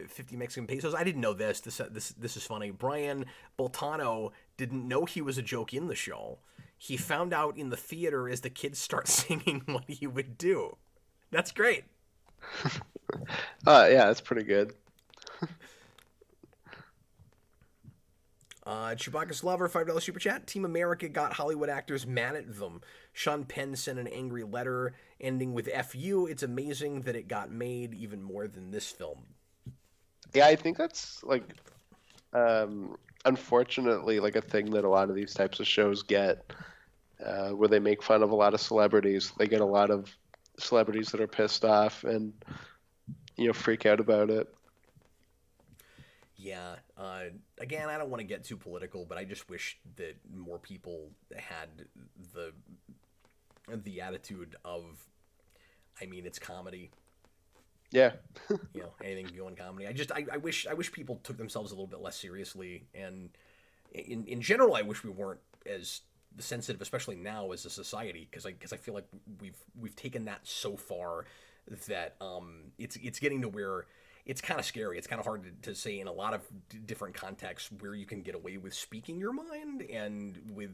50 Mexican pesos. I didn't know this. This is funny. Brian Boltano didn't know he was a joke in the show. He found out in the theater as the kids start singing what he would do. That's great.
Yeah, that's pretty good.
Chewbacca's Lover, $5 super chat. Team America got Hollywood actors mad at them. Sean Penn sent an angry letter ending with "Fu." It's amazing that it got made even more than this film.
Yeah, I think that's like, unfortunately, like a thing that a lot of these types of shows get, where they make fun of a lot of celebrities. They get a lot of celebrities that are pissed off and freak out about it.
Yeah. Again, I don't want to get too political, but I just wish that more people had the the attitude of, I mean, it's comedy.
Yeah.
Anything can go in comedy. I wish people took themselves a little bit less seriously, and in general, I wish we weren't as sensitive, especially now as a society, because I feel like we've taken that so far that it's getting to where it's kind of scary. It's kind of hard to say in a lot of different contexts where you can get away with speaking your mind and with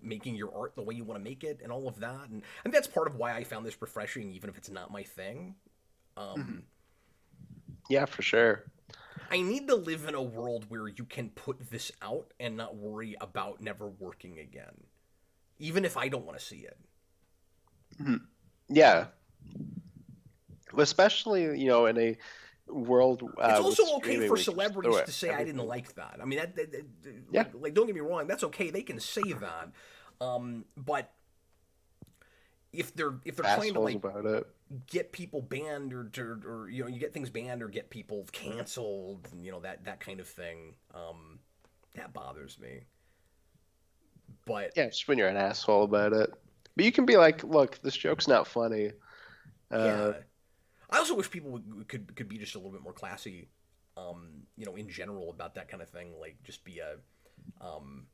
making your art the way you want to make it and all of that. And that's part of why I found this refreshing, even if it's not my thing.
Mhm. Yeah, for sure.
I need to live in a world where you can put this out and not worry about never working again, even if I don't want to see it.
Mhm. Yeah, especially in a world
It's
with
also okay
streaming,
for
we can just throw
celebrities to say I didn't
everything.
like that. I mean,
Yeah,
like don't get me wrong, that's okay. They can say that, but if they're trying to
assholes
like
about it.
get people banned or you get things banned or get people canceled, that kind of thing, that bothers me. But
Yeah, just when you're an asshole about it. But you can be like, look, this joke's not funny. Uh,
yeah, I also wish people could be just a little bit more classy, in general about that kind of thing. Like just be um,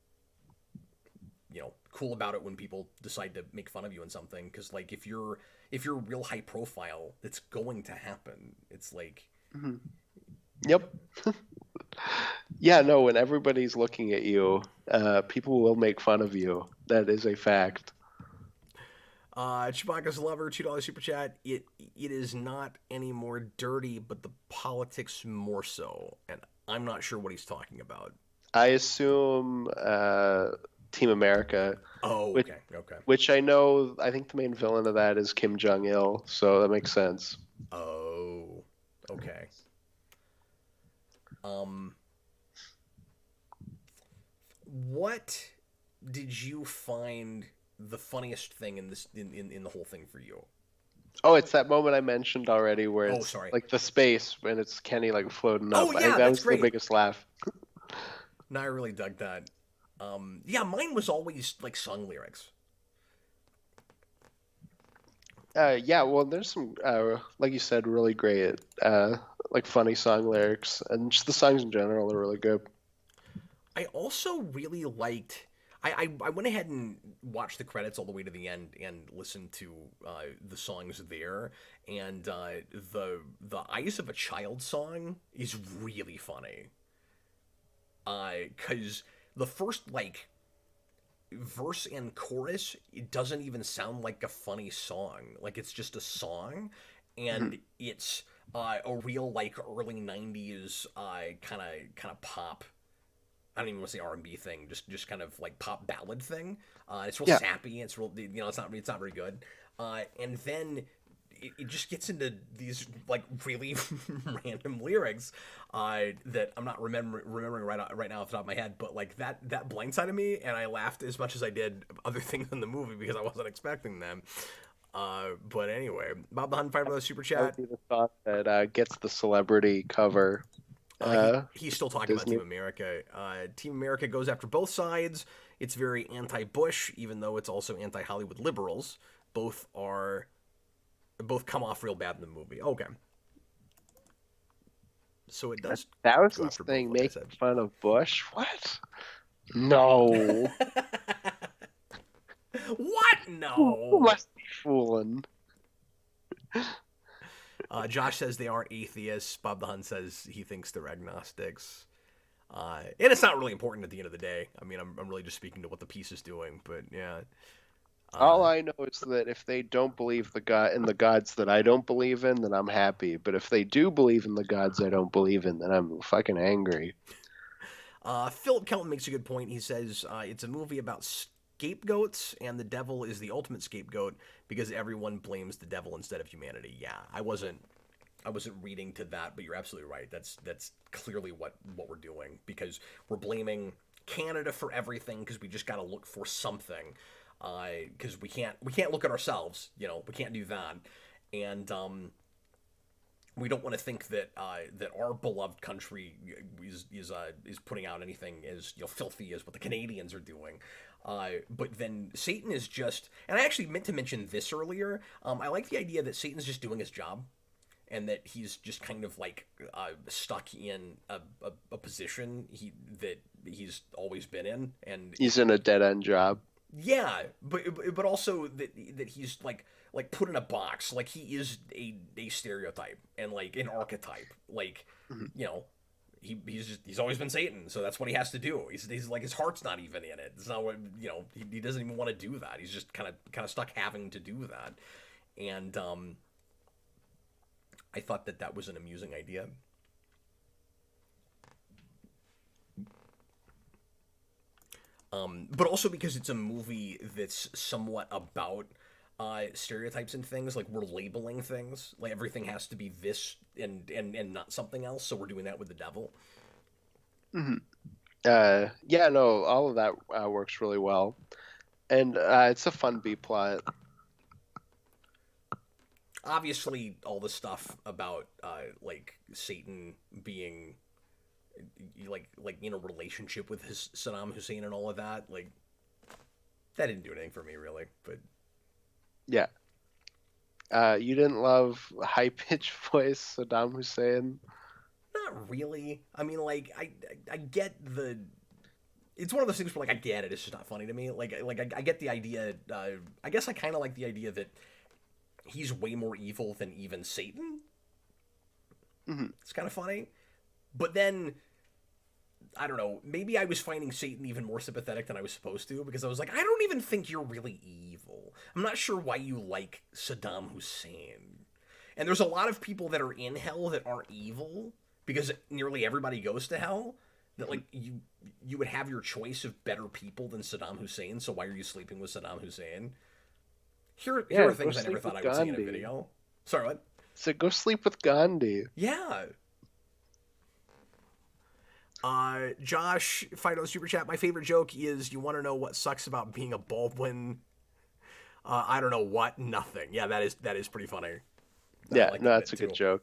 cool about it when people decide to make fun of you in something. Because like if you're real high profile, it's going to happen. It's like
mhm. Yep. Yeah, no, when everybody's looking at you, people will make fun of you. That is a fact.
Chewbacca's Lover, $2 super chat. It is not any more dirty, but the politics more so, and I'm not sure what he's talking about.
I assume Team America,
Oh,
which
okay, okay.
which I think the main villain of that is Kim Jong Il, so that makes sense.
Oh, okay. Um, what did you find the funniest thing in this in the whole thing for you?
Oh, it's that moment I mentioned already where
Oh,
it's
sorry.
like the space when it's Kenny like floating
Oh
up. I think
yeah,
that
that's
was the
great.
biggest laugh.
No, I really dug that. Yeah, mine was always like song lyrics.
Yeah, well, there's some, like you said, really great, like funny song lyrics, and just the songs in general are really good.
I also really liked. I went ahead and watched the credits all the way to the end and listened to the songs there, and the Eyes of a Child song is really funny. Because the first like verse and chorus, it doesn't even sound like a funny song. Like it's just a song, and it's a real like early '90s kind of pop. I don't even want to say R&B thing, just kind of like pop ballad thing. It's real
Yeah.
sappy. It's real, it's not very good. And then it just gets into these like really random lyrics that I'm not remembering right now off the top of my head. But like that blindsided me, and I laughed as much as I did other things in the movie because I wasn't expecting them. But anyway, Bob the Hun $5 super
That would
chat.
be the song that gets the celebrity cover.
He's still talking about
Disney.
Team America. Team America goes after both sides. It's very anti-Bush, even though it's also anti-Hollywood liberals. Both come off real bad in the movie. Okay, so it does go
Thousands
after both,
thing
like I
making
said.
fun of Bush? What? No.
What?
Who
No.
must be fooling?
Josh says they aren't atheists. Bob the Hun says he thinks they're agnostics. And it's not really important at the end of the day. I mean, I'm really just speaking to what the piece is doing, but yeah.
All I know is that if they don't believe in the gods that I don't believe in, then I'm happy. But if they do believe in the gods I don't believe in, then I'm fucking angry.
Philip Kelton makes a good point. He says it's a movie about scapegoats, and the devil is the ultimate scapegoat because everyone blames the devil instead of humanity. Yeah, I wasn't reading to that, but you're absolutely right. That's clearly what we're doing because we're blaming Canada for everything because we just got to look for something. Because we can't look at ourselves. You know, we can't do that, and we don't want to think that that our beloved country is putting out anything as filthy as what the Canadians are doing. But then Satan is just, and I actually meant to mention this earlier. I like the idea that Satan's just doing his job, and that he's just kind of like stuck in a position that he's always been in, and
He's in a dead end job.
yeah, but also that he's like put in a box, like he is a stereotype and like an archetype, like you know he's always been Satan, so that's what he has to do. He's like his heart's not even in it. It's not what he doesn't even want to do that. He's just kind of stuck having to do that, and I thought that was an amusing idea. But also because it's a movie that's somewhat about stereotypes and things. Like we're labeling things. Like everything has to be this and not something else. So we're doing that with the devil.
Yeah, no, all of that works really well, and it's a fun B plot.
Obviously, all the stuff about like Satan being like in a relationship with his Saddam Hussein and all of that, like that didn't do anything for me really. But
Yeah. You didn't love high pitched voice Saddam Hussein?
not really. I mean, like I get the. It's one of those things where like I get it. It's just not funny to me. I get the idea. I guess I kind of like the idea that he's way more evil than even Satan. It's kind of funny, but then I don't know. Maybe I was finding Satan even more sympathetic than I was supposed to because I was like, I don't even think you're really evil. I'm not sure why you like Saddam Hussein. And there's a lot of people that are in hell that aren't evil because nearly everybody goes to hell. That like you would have your choice of better people than Saddam Hussein. So why are you sleeping with Saddam Hussein? Here are things I never thought I would see in a video. Sorry, what?
So go sleep with Gandhi.
Yeah. Josh Fido Super Chat. My favorite joke is, you want to know what sucks about being a Baldwin? I don't know what. Nothing. Yeah, that is pretty funny.
Yeah,
like
no, that's a good joke.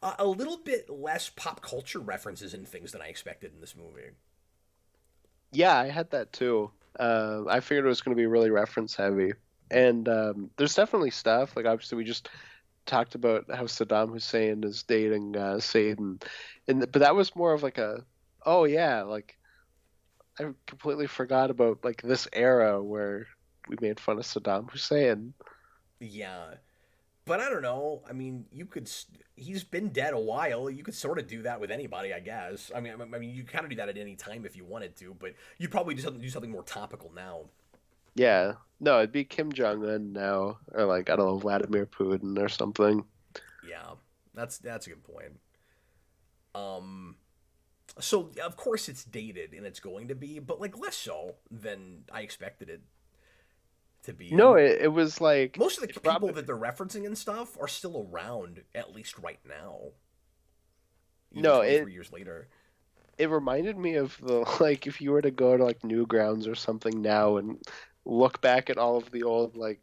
A little bit less pop culture references and things than I expected in this movie.
Yeah, I had that too. I figured it was going to be really reference heavy, and there's definitely stuff. Like obviously, we just talked about how Saddam Hussein is dating Satan, but that was more of like oh yeah, like I completely forgot about like this era where we made fun of Saddam Hussein.
Yeah. But I don't know. I mean, he's been dead a while. You could sort of do that with anybody, I guess. I mean, you kind of do that at any time if you wanted to, but you'd probably do something more topical now.
Yeah. No, it'd be Kim Jong Un now, or like I don't know, Vladimir Putin or something.
Yeah, that's a good point. Um, so of course it's dated and it's going to be, but like less so than I expected it to be.
No,
And
it was like
most of
it
the people
probably
that they're referencing and stuff are still around, at least right now, even
no,
23 years later.
it reminded me of the like if you were to go to like Newgrounds or something now and look back at all of the old like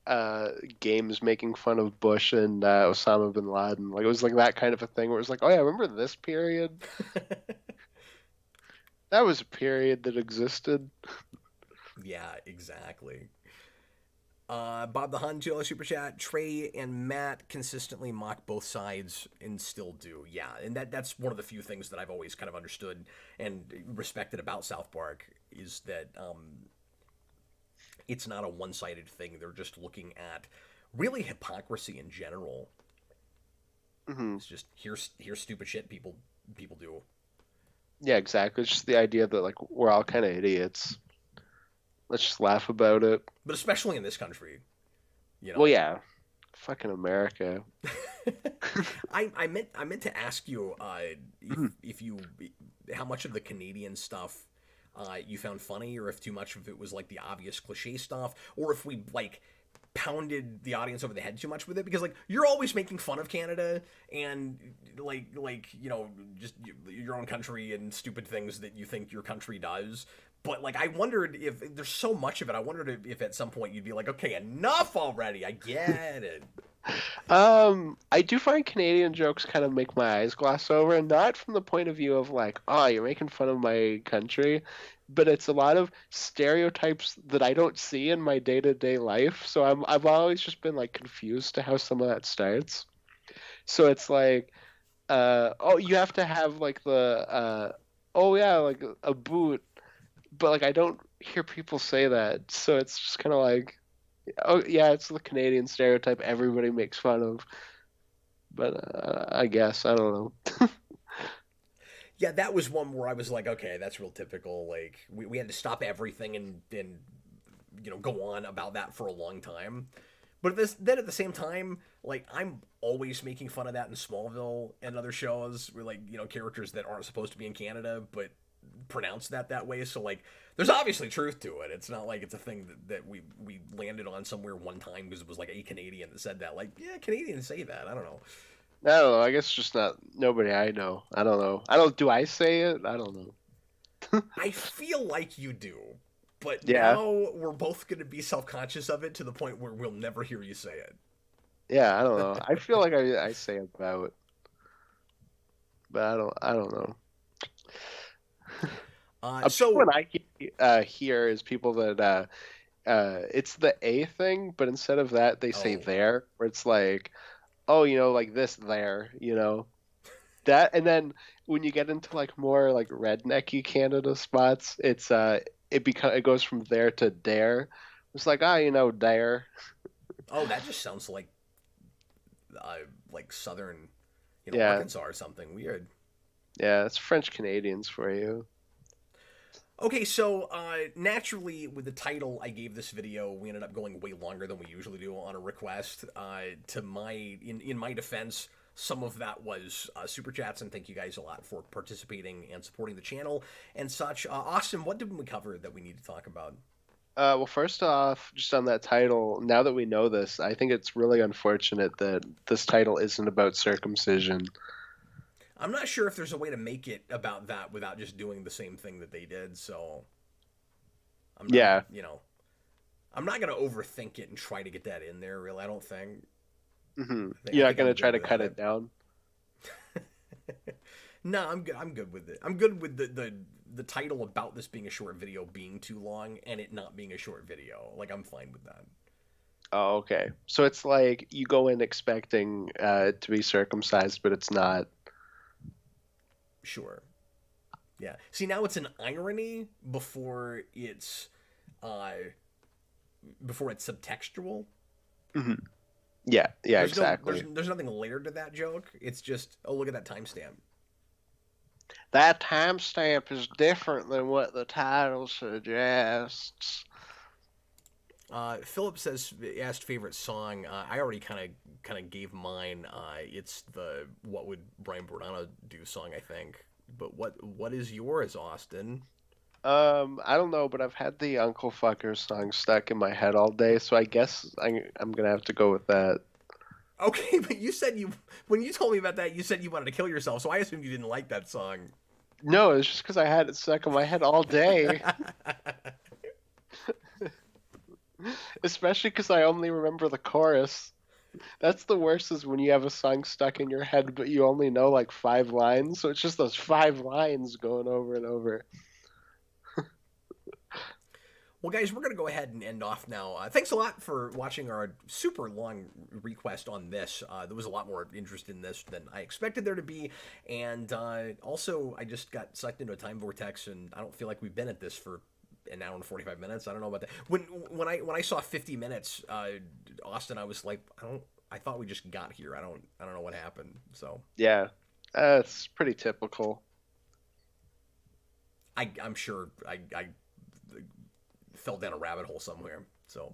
uh games making fun of Bush and Osama bin Laden. Like it was like that kind of a thing where it was like, oh yeah, remember this period? That was a period that existed.
Yeah, exactly. Bob the Hun, $2 super chat. Trey and Matt consistently mock both sides and still do. Yeah, and that's one of the few things that I've always kind of understood and respected about South Park is that it's not a one-sided thing. They're just looking at really hypocrisy in general.
Hmm.
It's just here's stupid shit people do.
Yeah, exactly. It's just the idea that like we're all kind of idiots. Let's just laugh about it.
But especially in this country, you
Well,
know.
yeah, fucking America.
I meant to ask you
Mhm.
if you how much of the Canadian stuff you found funny, or if too much of it was like the obvious cliche stuff, or if we like pounded the audience over the head too much with it, because like you're always making fun of Canada and like just your own country and stupid things that you think your country does. But like I wondered if there's so much of it. I wondered if at some point you'd be like, okay, enough already. I get it.
I do find Canadian jokes kind of make my eyes gloss over, and not from the point of view of like, oh, you're making fun of my country, but it's a lot of stereotypes that I don't see in my day-to-day life. So I've always just been like confused to how some of that starts. So it's like, oh, you have to have like oh yeah, like a boot, but like I don't hear people say that. So it's just kind of like, oh yeah, it's the Canadian stereotype everybody makes fun of. But I guess I don't know.
Yeah, that was one where I was like, okay, that's real typical. Like we had to stop everything and go on about that for a long time. But then at the same time, like I'm always making fun of that in Smallville and other shows where like characters that aren't supposed to be in Canada but pronounce that way. So like there's obviously truth to it. It's not like it's a thing that we landed on somewhere one time because it was like a Canadian that said that. Like yeah, Canadians say that. I don't know.
I don't know. I guess just not nobody I know. I don't know. I don't. Do I say it? I don't know.
I feel like you do, but
Yeah,
now we're both going to be self conscious of it to the point where we'll never hear you say
yeah. I don't know. I feel like I say about, but I don't know.
it.
People
So,
when hear is people that it's the a thing, but instead of that they say
oh,
there, where it's like, oh, like this there. That, and then when you get into like more like rednecky Canada spots, it goes from there to dare. It's like, dare.
oh, that just sounds uh, like southern,
Yeah,
Arkansas or something weird.
yeah, it's French Canadians for you.
Okay, so naturally, with the title I gave this video, we ended up going way longer than we usually do on a request. In my defense, some of that was super chats, and thank you guys a lot for participating and supporting the channel and such. Austin, what did we cover that we need to talk about?
Well, first off, just on that title, now that we know this, I think it's really unfortunate that this title isn't about circumcision.
I'm not sure if there's a way to make it about that without just doing the same thing that they did. So I'm not,
Yeah.
I'm not gonna overthink it and try to get that in there. Really, I don't think. I
You're not
think I'm
gonna
good
try to
without
cut
it.
it down.
No, I'm good. I'm good with it. I'm good with the title about this being a short video being too long and it not being a short video. Like I'm fine with that.
Oh, okay. So it's like you go in expecting it to be circumcised, but it's not.
Sure. Yeah. See, now it's an irony uh, before it's subtextual.
Hmm. Yeah, yeah,
There's
exactly.
there's nothing layered to that joke. It's just, oh, look at that timestamp.
That timestamp is different than what the title suggests.
Philip says asked favorite song. I already kind of gave mine. It's the "What Would Brian Bordano Do" song, I think. But what is yours, Austin?
I don't know, but I've had the Uncle Fucker song stuck in my head all day, so I guess I'm gonna have to go with that.
Okay, but you said when you told me about that, you said you wanted to kill yourself, so I assumed you didn't like that song.
No, it's just because I had it stuck in my head all day. Especially because I only remember the chorus. That's the worst is when you have a song stuck in your head, but you only know like 5 lines, so it's just those 5 lines going over and over.
Well, guys, we're going to go ahead and end off now. Thanks a lot for watching our super long request on this. There was a lot more interest in this than I expected there to be. And also, I just got sucked into a time vortex, and I don't feel like we've been at this for an hour and 45 minutes. I don't know about that. When I saw 50 minutes, Austin, I was like, I thought we just got here. I don't know what happened. So
Yeah, it's pretty typical.
I'm sure I fell down a rabbit hole somewhere. So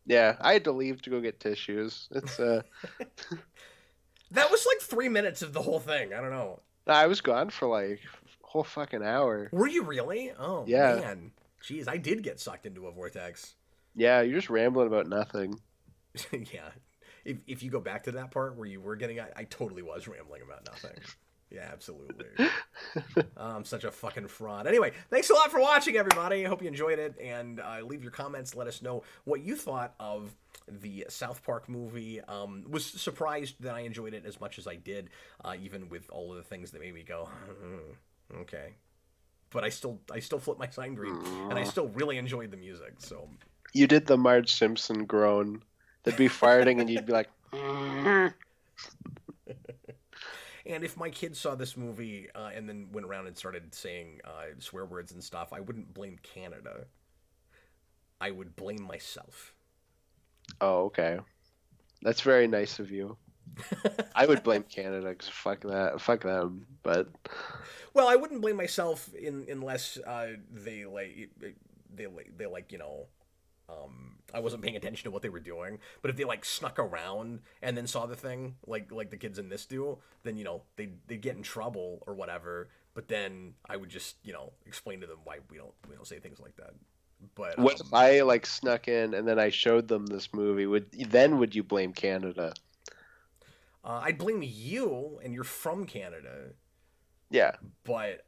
Yeah, I had to leave to go get tissues. It's
that was like 3 minutes of the whole thing. I don't know.
I was gone for like a whole fucking hour.
Were you really? Oh
Yeah,
man, jeez, I did get sucked into a vortex.
yeah, you're just rambling about nothing.
Yeah, if you go back to that part where you were getting, I totally was rambling about nothing. Yeah, absolutely. I'm such a fucking fraud. Anyway, thanks a lot for watching, everybody. I hope you enjoyed it, and leave your comments. Let us know what you thought of the South Park movie. Was surprised that I enjoyed it as much as I did, even with all of the things that made me go, okay. But I still flipped my sign green, and I still really enjoyed the music. So
You did the Marge Simpson groan. They'd be farting, and you'd be like,
and if my kids saw this movie and then went around and started saying swear words and stuff, I wouldn't blame Canada. I would blame myself.
"Oh, okay, that's very nice of you." I would blame Canada because fuck that, fuck them. But
Well, I wouldn't blame myself unless they like I wasn't paying attention to what they were doing. But if they like snuck around and then saw the thing like the kids in this do, then they'd get in trouble or whatever. But then I would just explain to them why we don't say things like that. But
what if I like snuck in and then I showed them this movie? Would you blame Canada?
I'd blame you, and you're from Canada.
Yeah.
But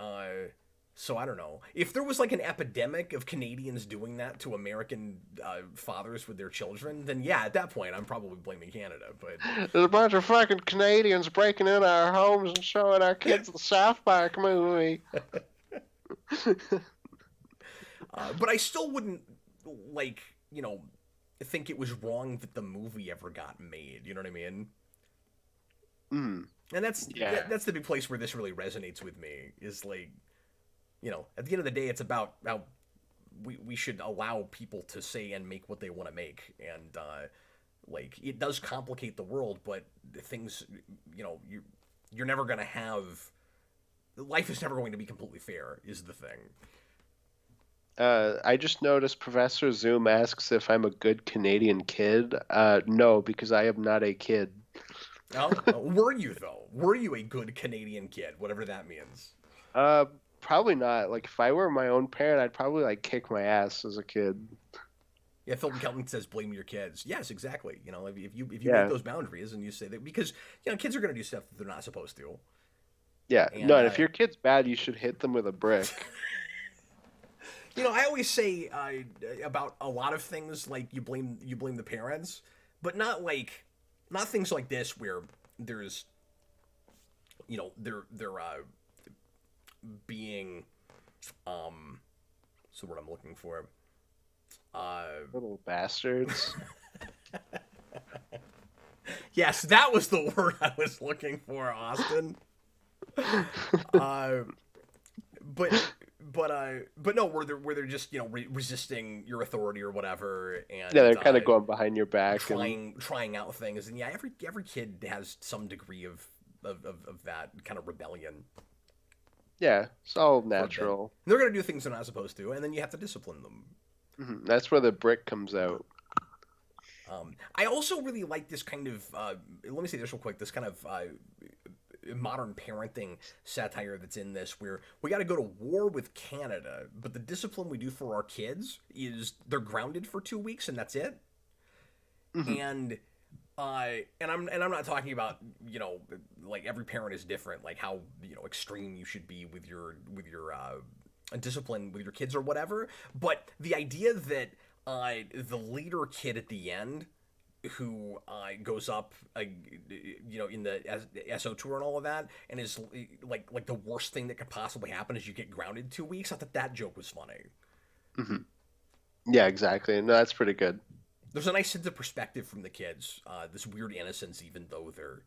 so I don't know if there was like an epidemic of Canadians doing that to American fathers with their children. Then yeah, at that point I'm probably blaming Canada. But
There's a bunch of fucking Canadians breaking in our homes and showing our kids the South Park movie.
but I still wouldn't like think it was wrong that the movie ever got made. You know what I mean?
Mm.
And that's
Yeah.
that's the big place where this really resonates with me. Is like, at the end of the day, it's about how we should allow people to say and make what they want to make, and like it does complicate the world, but things, you're never gonna have. Life is never going to be completely fair. Is the thing.
I just noticed Professor Zoom asks if I'm a good Canadian kid. No, because I am not a kid.
Oh, were you though? Were you a good Canadian kid? Whatever that means.
Uh, Probably not. Like if I were my own parent, I'd probably like kick my ass as a kid.
Yeah, Philip Kelton says blame your kids. Yes, exactly. If you
Yeah.
make those boundaries and you say that because kids are going to do stuff that they're not supposed to.
Yeah.
And
No, and if your kid's bad, you should hit them with a brick.
I always say about a lot of things like you blame the parents, but not things like this where there's they're being so what I'm looking for
Little bastards.
yes, that was the word I was looking for, Austin. But but no, where they're just resisting your authority or whatever, and
Yeah, they're kind of going behind your back and
trying out things, and yeah, every kid has some degree of that kind of rebellion.
yeah, it's all
For a bit.
natural.
They're gonna do things they're not supposed to, and then you have to discipline them.
That's where the brick comes out.
I also really like this kind of. Let me say this real quick. This kind of modern parenting satire that's in this, where we got to go to war with Canada, but the discipline we do for our kids is they're grounded for 2 weeks and that's it. And I'm not talking about like every parent is different, like how extreme you should be with your discipline with your kids or whatever. But the idea that the leader kid at the end who goes up, in the SO tour and all of that, and is like the worst thing that could possibly happen is you get grounded 2 weeks. I thought that joke was funny.
Yeah, exactly. No, that's pretty good.
There's a nice sense of perspective from the kids. This weird innocence, even though they're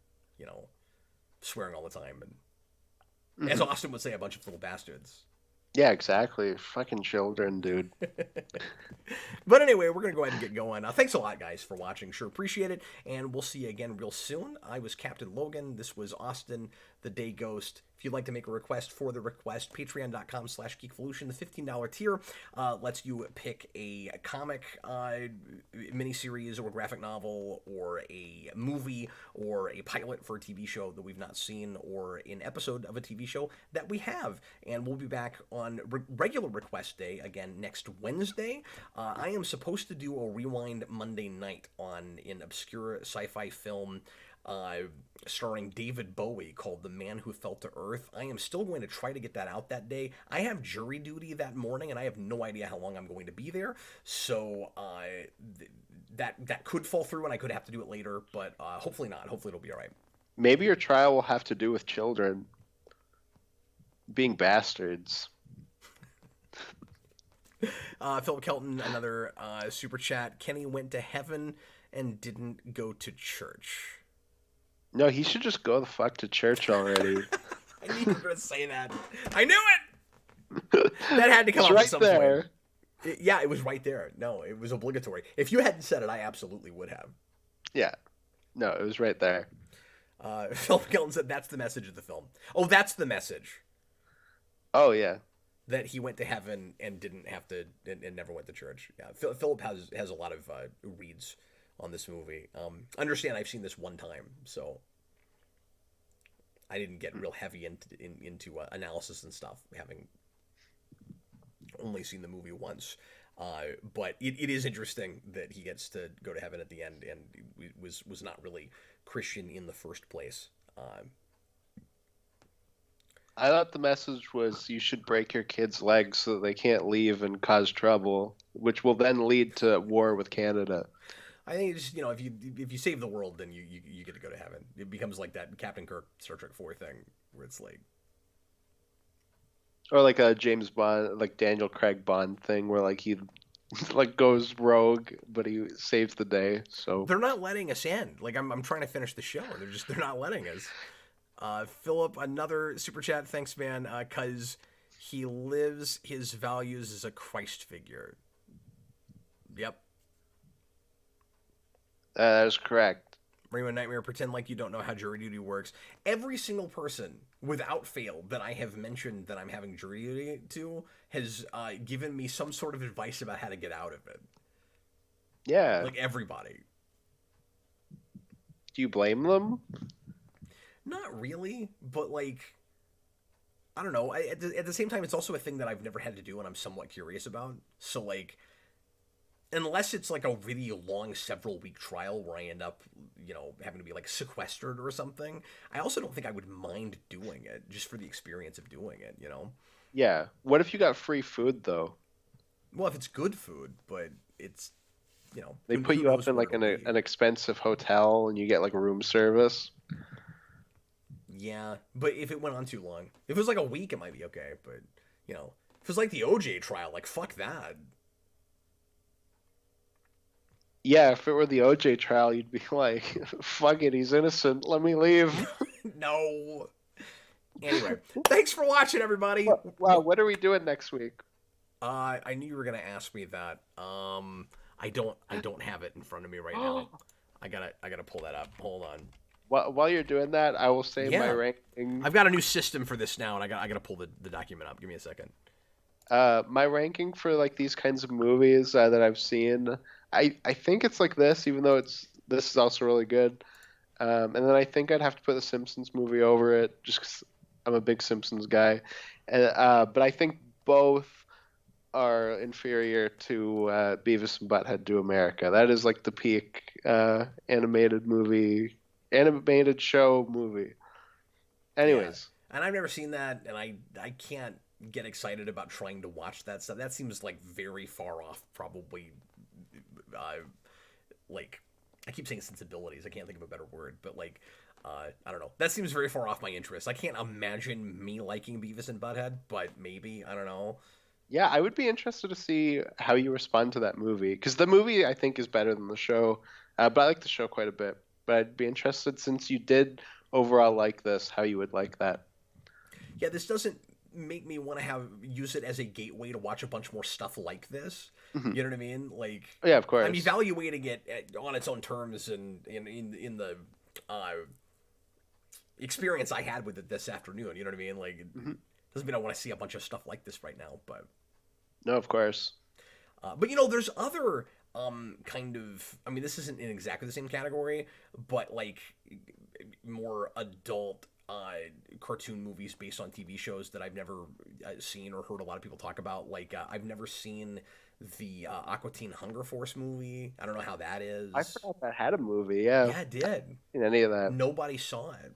swearing all the time, and as Austin would say, a bunch of little bastards.
Yeah, exactly. Fucking children, dude.
But anyway, we're going to go ahead and get going. Thanks a lot, guys, for watching. Sure appreciate it. And we'll see you again real soon. I was Captain Logan. This was Austin, the Day Ghost. If you'd like to make a request for the request, patreon.com/Geekvolution. The $15 tier lets you pick a comic miniseries or a graphic novel or a movie or a pilot for a TV show that we've not seen or an episode of a TV show that we have. And we'll be back on regular request day again next Wednesday. I am supposed to do a Rewind Monday night on an obscure sci-fi film starring David Bowie called The Man Who Fell to Earth. I am still going to try to get that out that day. I have jury duty that morning, and I have no idea how long I'm going to be there. So that could fall through, and I could have to do it later, but hopefully not. Hopefully it'll be all right.
Maybe your trial will have to do with children being bastards.
Philip Kelton, another super chat. Kenny went to heaven and didn't go to church.
No, he should just go the fuck to church already.
I knew you were going to say that. I knew it! That had to come up at some point. Yeah, it was right there. No, it was obligatory. If you hadn't said it, I absolutely would have.
Yeah. No, it was right there.
Philip Kelton said that's the message of the film. Oh, that's the message.
Oh, yeah.
That he went to heaven and didn't have to, and never went to church. Yeah, Philip has a lot of reads on this movie. Understand, I've seen this one time, so I didn't get real heavy into analysis and stuff, having only seen the movie once. But it is interesting that he gets to go to heaven at the end, and was not really Christian in the first place.
I thought the message was you should break your kids' legs so that they can't leave and cause trouble, which will then lead to war with Canada.
I think it's just, if you save the world, then you get to go to heaven. It becomes like that Captain Kirk Star Trek 4 thing, where it's like,
or like a James Bond, like Daniel Craig Bond thing, where like he like goes rogue, but he saves the day. So
they're not letting us in. Like I'm trying to finish the show, and they're not letting us. Philip, another super chat. Thanks, man. Cause he lives his values as a Christ figure. Yep.
That is correct.
Raymond Nightmare, pretend like you don't know how jury duty works. Every single person, without fail, that I have mentioned that I'm having jury duty to has given me some sort of advice about how to get out of it.
Yeah.
Like everybody.
Do you blame them?
Not really, but like, I don't know. At the same time, it's also a thing that I've never had to do and I'm somewhat curious about. So like, unless it's like a really long several week trial where I end up, having to be like sequestered or something, I also don't think I would mind doing it just for the experience of doing it,
Yeah. What if you got free food though?
Well, if it's good food, but it's,
they put you up in like an expensive hotel and you get like room service.
Yeah, but if it went on too long, if it was like a week, it might be okay. But if it was like the OJ trial, like fuck that.
Yeah, if it were the OJ trial, you'd be like, fuck it, he's innocent. Let me leave.
No. Anyway, thanks for watching, everybody.
Wow, what are we doing next week?
I knew you were gonna ask me that. I don't have it in front of me right now. I gotta pull that up. Hold on.
While you're doing that, I will say my
Yeah.
ranking.
I've got a new system for this now, and I gotta pull the document up. Give me a second.
My ranking for like these kinds of movies that I've seen, I think it's like this, even though this is also really good. And then I think I'd have to put the Simpsons movie over it, just 'cause I'm a big Simpsons guy. And but I think both are inferior to Beavis and Butthead Do America. That is like the peak animated show movie. Anyways,
Yeah. And I've never seen that, and I can't get excited about trying to watch that stuff. That seems like very far off, probably. Like, I keep saying sensibilities. I can't think of a better word, but like, I don't know. That seems very far off my interest. I can't imagine me liking Beavis and Butthead, but maybe, I don't know.
yeah, I would be interested to see how you respond to that movie, because the movie I think is better than the show, but I like the show quite a bit. But I'd be interested, since you did overall like this, how you would like that.
Yeah, this doesn't make me want to use it as a gateway to watch a bunch more stuff like this.
Mhm.
You know what I mean? Like,
Yeah, of course.
I'm evaluating it on its own terms and in the experience I had with it this afternoon. You know what I mean? Like, it
Mhm.
doesn't mean I want to see a bunch of stuff like this right now, but
No, of course.
there's other kind of. I mean, this isn't in exactly the same category, but like more adult cartoon movies based on TV shows that I've never seen or heard a lot of people talk about. Like, I've never seen the Aqua Teen Hunger Force movie. I don't know how that is.
I forgot that had a movie. Yeah,
Yeah, it did.
in any of that.
Nobody saw it.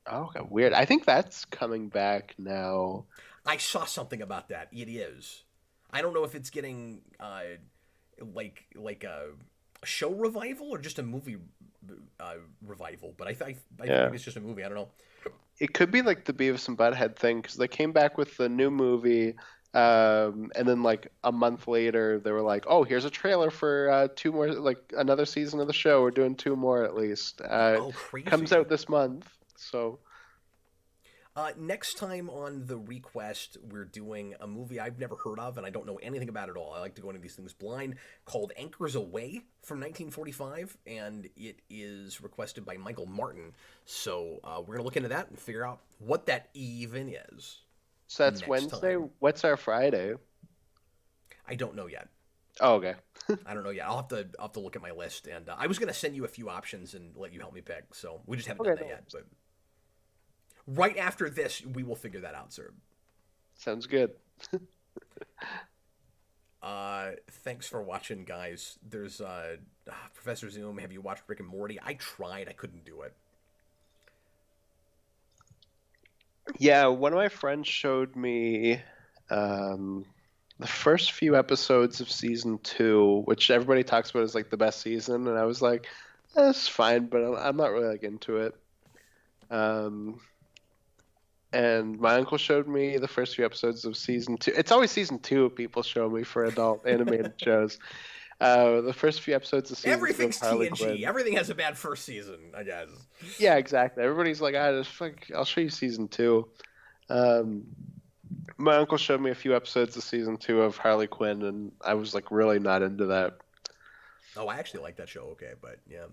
Oh, okay, weird. I think that's coming back now.
I saw something about that. It is. I don't know if it's getting like a show revival or just a movie revival, but I think it's just a movie. I don't know.
It could be like the Beavis and Butthead thing, because they came back with the new movie, and then like a month later, they were like, "Oh, here's a trailer for two more, like another season of the show. We're doing two more at least.
Oh, crazy!
Comes out this month." So
Next time on the ReQuest, we're doing a movie I've never heard of, and I don't know anything about at all. I like to go into these things blind, called Anchors Aweigh from 1945, and it is requested by Michael Martin. So we're going to look into that and figure out what that even is.
so that's
Next
Wednesday.
time.
What's our Friday?
I don't know yet.
Oh, okay.
I don't know yet. I'll have to look at my list, and I was going to send you a few options and let you help me pick, so we just haven't done that yet. But right after this, we will figure that out, sir.
Sounds good.
Thanks for watching, guys. There's Professor Zoom. Have you watched Rick and Morty? I tried. I couldn't do it.
Yeah, one of my friends showed me the first few episodes of season 2, which everybody talks about as like the best season, and I was like, "That's fine," but I'm not really like into it. And my uncle showed me the first few episodes of season 2. It's always season 2 people show me for adult animated shows. The first few episodes of season 2 of
Everything's
Harley
TNG.
Quinn.
Everything has a bad first season, I guess.
Yeah, exactly. Everybody's like, I'll show you season 2. My uncle showed me a few episodes of season 2 of Harley Quinn, and I was like really not into that.
Oh, I actually like that show. Okay, but yeah.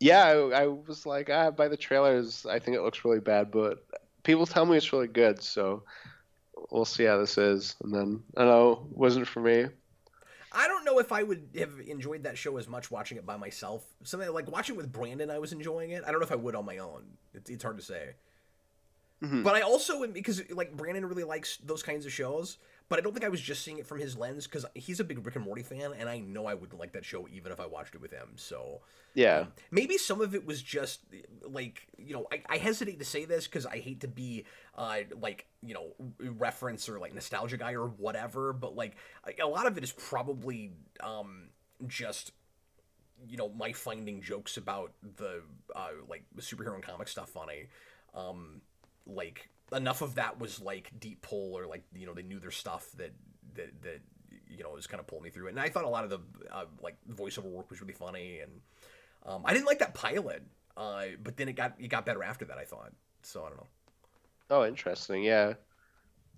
Yeah, I was like, by the trailers, I think it looks really bad, but people tell me it's really good, so we'll see how this is. And then, I don't know, wasn't for me.
I don't know if I would have enjoyed that show as much watching it by myself. Something like watching it with Brandon, I was enjoying it. I don't know if I would on my own. It's hard to say.
Mhm.
But I also, because like Brandon really likes those kinds of shows, but I don't think I was just seeing it from his lens, because he's a big Rick and Morty fan, and I know I wouldn't like that show even if I watched it with him. So
Yeah.
maybe some of it was just like, I hesitate to say this because I hate to be like, reference or like nostalgia guy or whatever, but like a lot of it is probably just my finding jokes about the like the superhero and comic stuff funny. Like enough of that was like deep pull, or like they knew their stuff that was kind of pulling me through it. And I thought a lot of the like voiceover work was really funny, and I didn't like that pilot. But then it got better after that, I thought. So I don't know.
Oh, interesting. Yeah.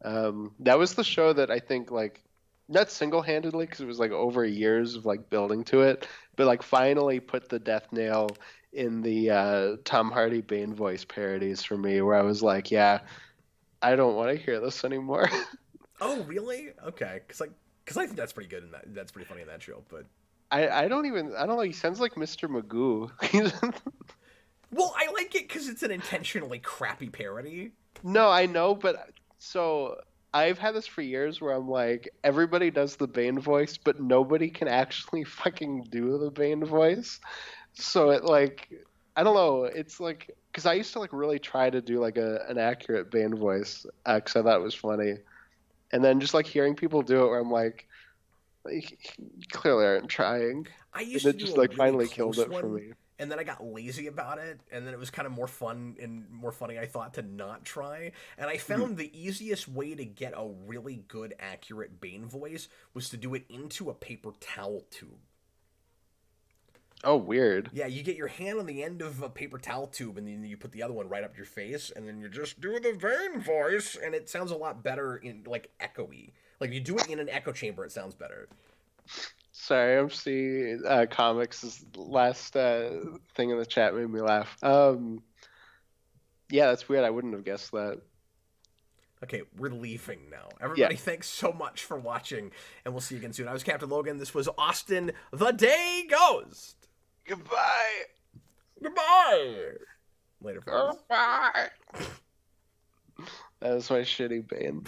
That was the show that I think like not single-handedly because it was like over years of like building to it, but like finally put the death nail in the Tom Hardy Bane voice parodies for me, where I was like, yeah, I don't want to hear this anymore.
Oh, really? Okay, because I think that's pretty good and that's pretty funny in that show. But
I don't know. He sounds like Mr. Magoo.
well, I like it because it's an intentionally crappy parody.
No, I know, but so I've had this for years where I'm like, everybody does the Bane voice, but nobody can actually fucking do the Bane voice. So it like, I don't know. It's like, because I used to like really try to do like an accurate Bane voice because I thought it was funny, and then just like hearing people do it, where I'm like, you clearly aren't trying.
I
And
used to
it
do
just
a
like
really
finally killed
close
it for
one,
me.
and then I got lazy about it, and then it was kind of more fun and more funny, I thought, to not try. And I
Mhm.
found the easiest way to get a really good, accurate Bane voice was to do it into a paper towel tube.
Oh, weird.
Yeah, you get your hand on the end of a paper towel tube, and then you put the other one right up your face, and then you just do the Bane voice, and it sounds a lot better in like echoey. Like you do it in an echo chamber, it sounds better.
Sorry, MC Comics is the last thing in the chat made me laugh. Yeah, that's weird. I wouldn't have guessed that.
Okay, we're leaving now.
Yeah.
Everybody, thanks so much for watching, and we'll see you again soon. I was Captain Logan. This was Austin the Day Ghost.
Goodbye.
Goodbye. Later, folks.
Goodbye. That was my shitty Bane.